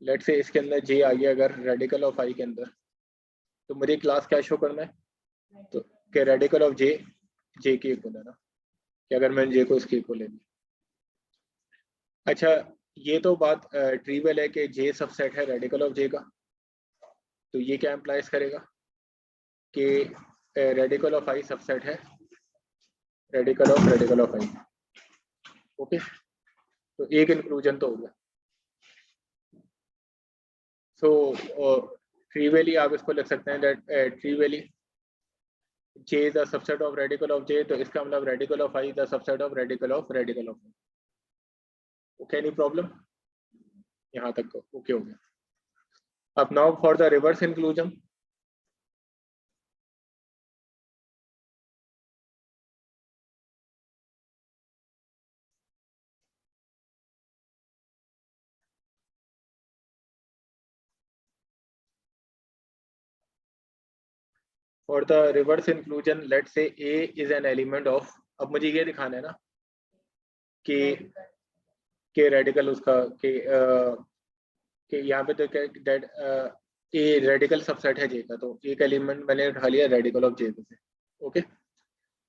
लेट से इसके अंदर जे आ गया अगर रेडिकल ऑफ आई के अंदर, तो मुझे क्लास क्या शो करना है, तो कि रेडिकल ऑफ जे के इक्वल है ना, कि अगर मैंने जे को इसके इक्वल ले लिया। अच्छा, ये तो बात ट्रिवियल है कि जे सबसेट है रेडिकल ऑफ जे का, तो ये क्या एम्प्लाइज करेगा कि रेडिकल ऑफ आई सबसेट है रेडिकल ऑफ आई। ओके, तो एक इंक्लूजन तो हो गया। सो ट्रिवियली आप इसको लिख सकते हैं that trivially J is the subset of radical of J, तो इसका मतलब radical of I the subset of radical of I. Okay, any problem? यहाँ तक ओके हो गया। अब now for the reverse inclusion, for the reverse inclusion let say a is an element of, अब मुझे ये दिखाना है ना कि रेडिकल उसका कि यहाँ पे तो क्या डेट ए रेडिकल सबसेट है जे का, तो एक एलिमेंट मैंने उठा लिया रेडिकल ऑफ जे से। ओके,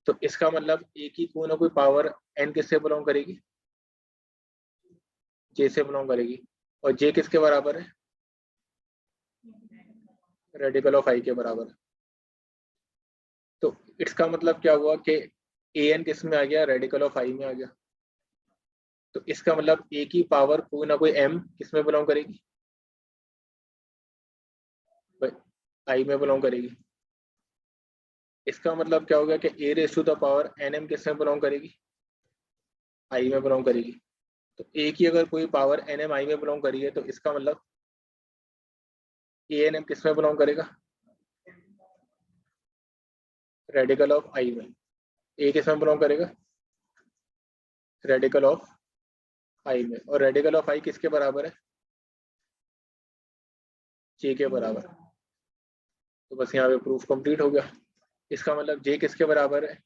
तो इसका मतलब ए की कोई ना कोई पावर एन किससे बिलोंग करेगी, जे से बिलोंग करेगी, और जे किसके बराबर है, रेडिकल ऑफ आई के बराबर है। तो इसका मतलब क्या हुआ कि ए एन किस में आ गया, रेडिकल ऑफ आई में आ गया। तो इसका मतलब ए की पावर कोई ना कोई एम किस में बिलोंग करेगी, आई में बिलोंग करेगी। इसका मतलब क्या होगा कि a raise to the power n M किस में बिलोंग करेगी, आई में बिलोंग करेगी। तो ए की अगर कोई पावर एन एम आई में बिलोंग करी है, तो इसका मतलब ए एन एम किस में बिलोंग करेगा, रेडिकल ऑफ आई में। ए किस में बिलोंग करेगा, रेडिकल ऑफ आई में, और रेडिकल ऑफ आई किसके बराबर है, जे के बराबर। तो बस यहाँ पे प्रूफ कंप्लीट हो गया। इसका मतलब जे किसके बराबर है,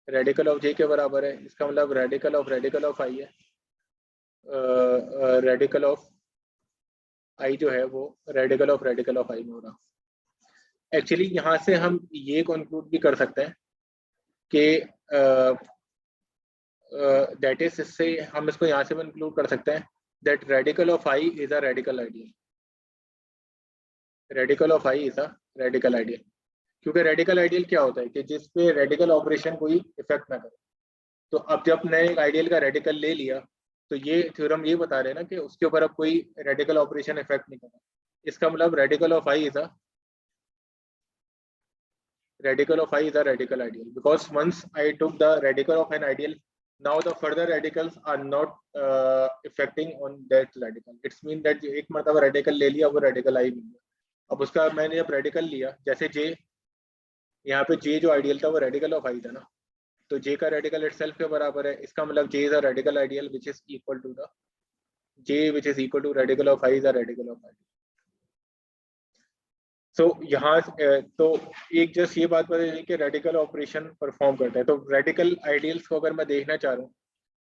रेडिकल ऑफ जे के बराबर है। इसका मतलब रेडिकल ऑफ आई है रेडिकल ऑफ आई जो है वो रेडिकल ऑफ आई में हो रहा। एक्चुअली यहाँ से हम ये कंक्लूड भी कर सकते हैं कि दैट इज, इससे हम इसको यहाँ से भी इंक्लूड कर सकते हैं that radical of I is a radical ideal. Radical of I is a radical ideal, क्योंकि रेडिकल आइडियल क्या होता है कि जिस पे रेडिकल ऑपरेशन कोई इफेक्ट ना करे। तो अब जब नए एक आइडियल का रेडिकल ले लिया तो ये थ्योरम ये बता रहे हैं ना कि उसके ऊपर अब कोई रेडिकल ऑपरेशन इफेक्ट नहीं करा। इसका मतलब radical of I is a radical ideal because once I took the radical of an ideal, now the further radicals are not affecting on that radical. It's mean that एक मरतबा radical ले लिया वो radical आई नहीं है। अब उसका मैंने जब रेडिकल लिया, जैसे जे, यहाँ पे जे जो आइडियल था वो रेडिकल ऑफ आई था ना, तो जे का रेडिकल इटसेल्फ के बराबर है। इसका मतलब J is a radical ideal which is equal to the J which is equal to radical of I is a radical of I. So यहाँ तो एक जस्ट ये बात पता चली कि रेडिकल ऑपरेशन परफॉर्म करता है। तो रेडिकल आइडियल्स को अगर मैं देखना चाह रहा हूँ,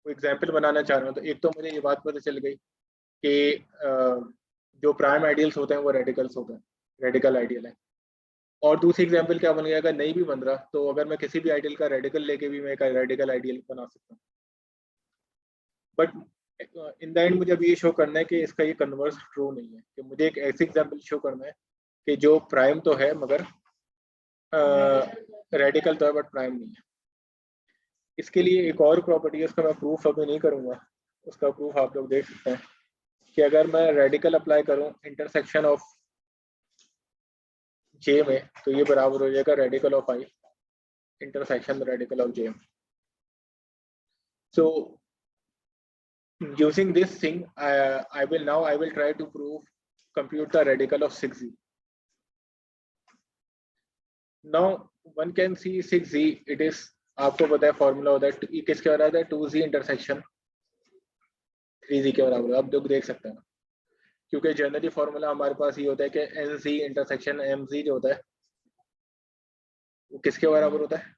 कोई एग्जांपल बनाना चाह रहा हूँ, तो एक तो मुझे ये बात पता चल गई कि जो प्राइम आइडियल्स होते हैं वो रेडिकल्स होते हैं, रेडिकल आइडियल है। और दूसरी एग्जांपल क्या बन गया, अगर नहीं भी बन रहा तो अगर मैं किसी भी आइडियल का रेडिकल लेके भी मैं एक रेडिकल आइडियल बना सकता हूँ। बट इन द एंड मुझे अब ये शो करना है कि इसका ये कन्वर्स ट्रू नहीं है, कि मुझे एक ऐसी एग्जांपल शो करना है कि जो प्राइम तो है मगर रेडिकल तो है बट प्राइम नहीं है। इसके लिए एक और प्रॉपर्टी है, उसका मैं प्रूफ अभी नहीं करूंगा, उसका प्रूफ आप लोग देख सकते हैं कि अगर मैं रेडिकल अप्लाई करूं इंटरसेक्शन ऑफ जे में तो ये बराबर हो जाएगा radical of I intersection radical of J. So using this thing I will try to compute the radical of 6z. Now one can see 6z, it is, आपको पता है फॉर्मूला होता है किसके बराबर है, 2z इंटरसेक्शन 3z के बराबर। आप लोग देख सकते हैं ना, क्योंकि जनरली फॉर्मूला हमारे पास ये होता है कि nz इंटरसेक्शन mz जो होता है वो किसके बराबर होता है,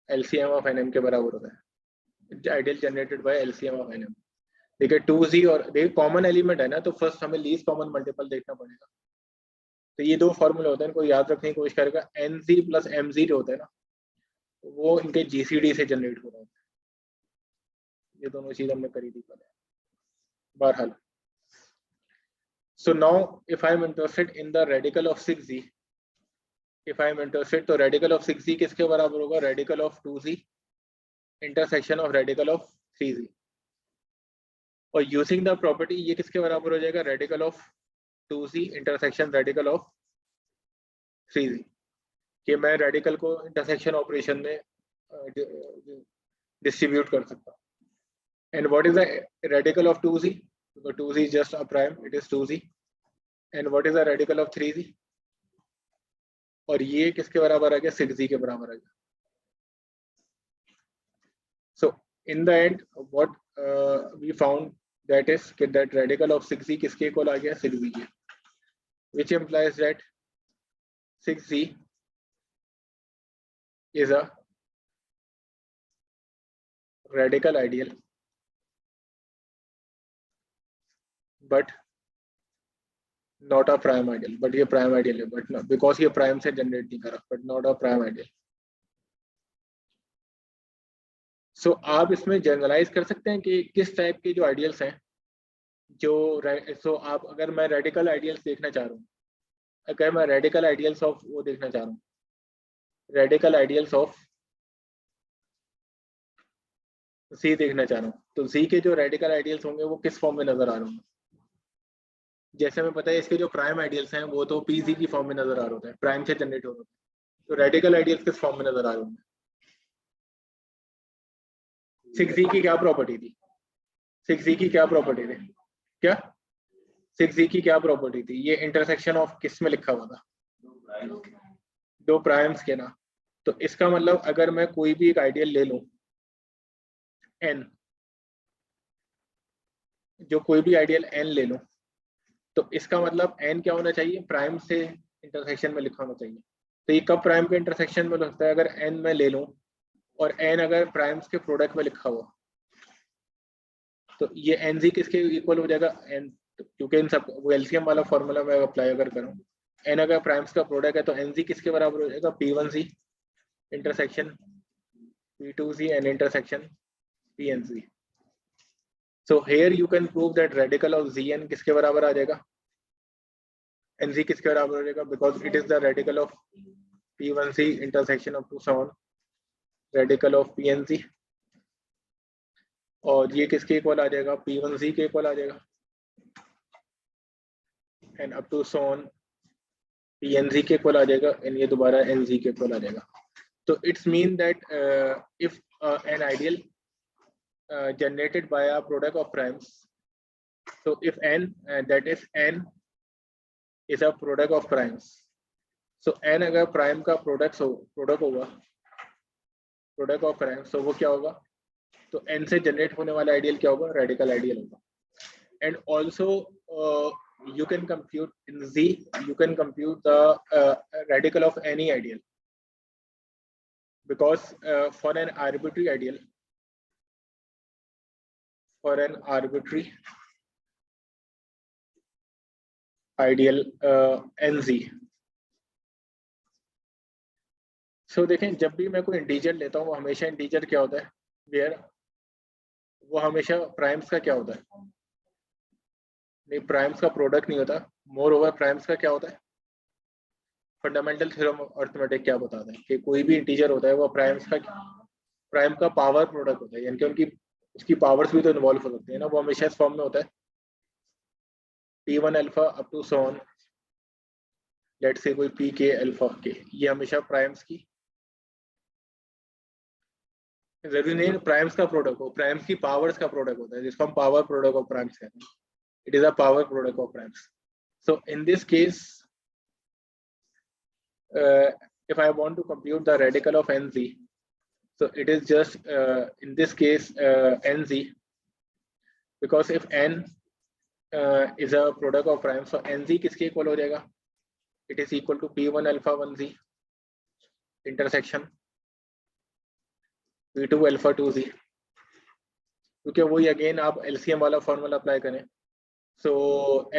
LCM ऑफ nm के बराबर होता है, ideal generated bye LCM of nm। देखिए 2z और देखिए कॉमन एलिमेंट है ना, तो फर्स्ट हमें लीस्ट कॉमन मल्टीपल देखना पड़ेगा। तो ये दो फॉर्मूले होते हैं, इनको याद रखने की कोशिश करेगा। nz प्लस mz जो होता है ना वो इनके GCD से जनरेट हो रहा है। ये दोनों चीज हमने करी थी पहले बहरहाल। So now if I am interested in the radical of 6z, if I am interested तो radical of 6z किसके बराबर होगा, radical of 2z intersection of radical of 3z। और यूजिंग द प्रॉपर्टी ये किसके बराबर हो जाएगा, radical of 2z intersection radical of 3z, कि मैं रेडिकल को इंटरसेक्शन ऑपरेशन में डिस्ट्रीब्यूट कर सकता हूँ। And what is the radical of 2z, because 2z is just a prime, it is 2z। and what is the radical of 3z, और ये किसके बराबर आ गया, 6z के बराबर आ गया। so in the end what we found that is that radical of 6z किसके equal आ गया, 6z के, which implies that 6z is a radical ideal but not a prime ideal। but ये prime ideal है, but not because ये prime से generate नहीं करा, but not a prime ideal। so आप इसमें जनरलाइज कर सकते हैं कि किस टाइप के जो आइडियल्स हैं जो आप अगर मैं रेडिकल आइडियल्स देखना चाह रहा हूँ, अगर मैं रेडिकल आइडियल्स ऑफ वो देखना चाह रहा हूँ, रेडिकल आइडियल्स ऑफ Z देखना चाह रहा हूँ, तो Z के जो रेडिकल आइडियल्स होंगे वो किस फॉर्म में नजर आ रहे होंगे। जैसे हमें पता है इसके जो प्राइम आइडियल्स हैं वो तो PZ की फॉर्म में नजर आ रहे होते हैं, प्राइम से जनरेट हो रहे होते हैं। तो रेडिकल आइडियल्स किस फॉर्म में नजर आ रहे होंगे। 6Z की क्या प्रॉपर्टी थी, 6Z की क्या प्रॉपर्टी थी, क्या 6Z की क्या प्रॉपर्टी थी, ये इंटरसेक्शन ऑफ किस में लिखा हुआ था, दो प्राइम्स के ना। तो इसका मतलब अगर मैं कोई भी एक आइडियल ले लूं n, जो कोई भी आइडियल n ले लूं, तो इसका मतलब n क्या होना चाहिए, प्राइम से इंटरसेक्शन में लिखा होना चाहिए। तो ये कब प्राइम के इंटरसेक्शन में लगता है, अगर n में ले लूं और n अगर प्राइम्स के प्रोडक्ट में लिखा हुआ तो ये nz किसके इक्वल हो जाएगा n, क्योंकि इन सब वो एलसीएम वाला फॉर्मूला मैं अप्लाई अगर करूँ, n अगर प्राइम्स का प्रोडक्ट है तो nz किसके बराबर हो जाएगा p1z intersection p2z and intersection pnz. So here you can prove that radical of zn किसके बराबर आ जाएगा, nz किसके बराबर हो जाएगा, because it is the radical of p1z intersection of two sound radical of pnz. और ये किसके इक्वल आ जाएगा, p1z के इक्वल आ जाएगा and up to so on pnz के इक्वल आ जाएगा एंड ये दोबारा nz के इक्वल आ जाएगा. तो it's mean that if an ideal generated by a product of primes, so if n that is n is a product of primes, so n अगर प्राइम का प्रोडक्ट होगा प्रोडक्ट ऑफ प्राइम, so वो क्या होगा, तो n से generate होने वाला आइडियल क्या होगा, रेडिकल आइडियल होगा. And also you can compute in z, you can compute the radical of any ideal, because for an arbitrary ideal, nz. So देखें जब भी मैं कोई इंटीजर लेता हूँ वो हमेशा इंटीजर क्या होता है, वेयर वो हमेशा प्राइम्स का क्या होता है, नहीं प्राइम्स का प्रोडक्ट नहीं होता. मोर ओवर प्राइम्स का क्या होता है, फंडामेंटल थ्योरम ऑफ अर्थमेटिक क्या बताता है कि कोई भी इंटीजर होता है वो प्राइम का पावर प्रोडक्ट होता है, यानी कि उनकी उसकी पावर्स भी तो इन्वॉल्व हो सकती है ना, वो हमेशा इस फॉर्म में होता है p1 alpha up to so on let's say कोई pk अल्फा के, ये हमेशा प्राइम्स की जरूरी नहीं प्राइम्स का प्रोडक्ट हो, प्राइम्स की पावर्स का प्रोडक्ट होता है जिसको हम पावर प्रोडक्ट ऑफ प्राइम्स कहते हैं. It is a power product of primes. So in this case if I want to compute the radical of nz, so it is just in this case nz, because if n is a product of prime, so nz किसके equal हो जाएगा, it is equal to p1 alpha 1z intersection p2 alpha 2z, क्योंकि वही again आप LCM वाला formula apply करें, so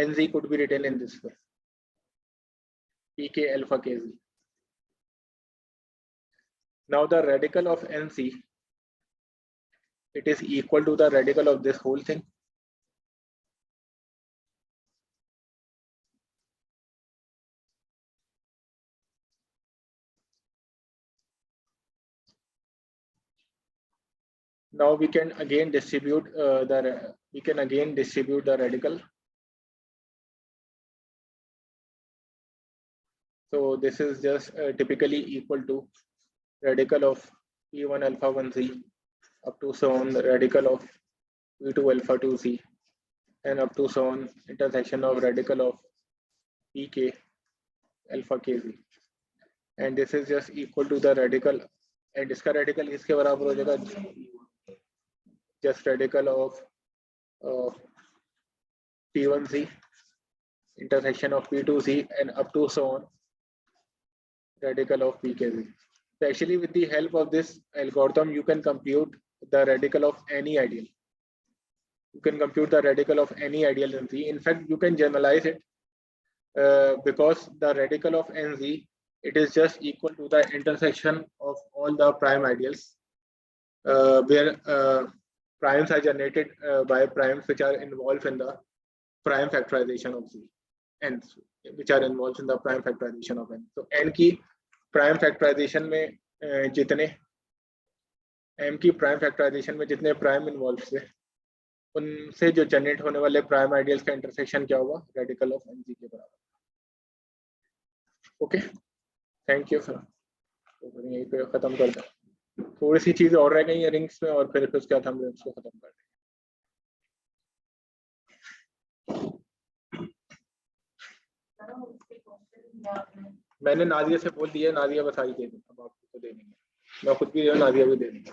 nz could be written in this way pk alpha kz. Now the radical of nc, it is equal to the radical of this whole thing. Now we can again distribute the radical. So this is just typically equal to radical of p1 alpha 1z up to so on the radical of p2 alpha 2z and up to so on intersection of radical of pk alpha kz, and this is just equal to the radical, and इसका radical इसके बराबर हो जाएगा just radical of p1z intersection of p2z and up to so on radical of pkz. So actually with the help of this algorithm you can compute the radical of any ideal. You can compute the radical of any ideal in Z. In fact, you can generalize it because the radical of nz, it is just equal to the intersection of all the prime ideals where primes are generated by primes which are involved in the prime factorization of Z, n which are involved in the prime factorization of n. So n की prime factorization में जितने m की prime factorization में जितने prime involved थे उनसे जो generate होने वाले प्राइम आइडियल्स का इंटरसेक्शन क्या होगा, रेडिकल ऑफ nz के बराबर. Okay, thank you sir. तो यहीं पे खत्म करते हैं. थोड़ी सी चीजें और रह गई हैं रिंग्स में और फिर उसके बाद हम इसको खत्म कर देंगे. मैंने नादिया से बोल दिया, नादिया बस आई दे दें, अब आपको दे देंगे, मैं खुद भी नादिया भी दे देंगे.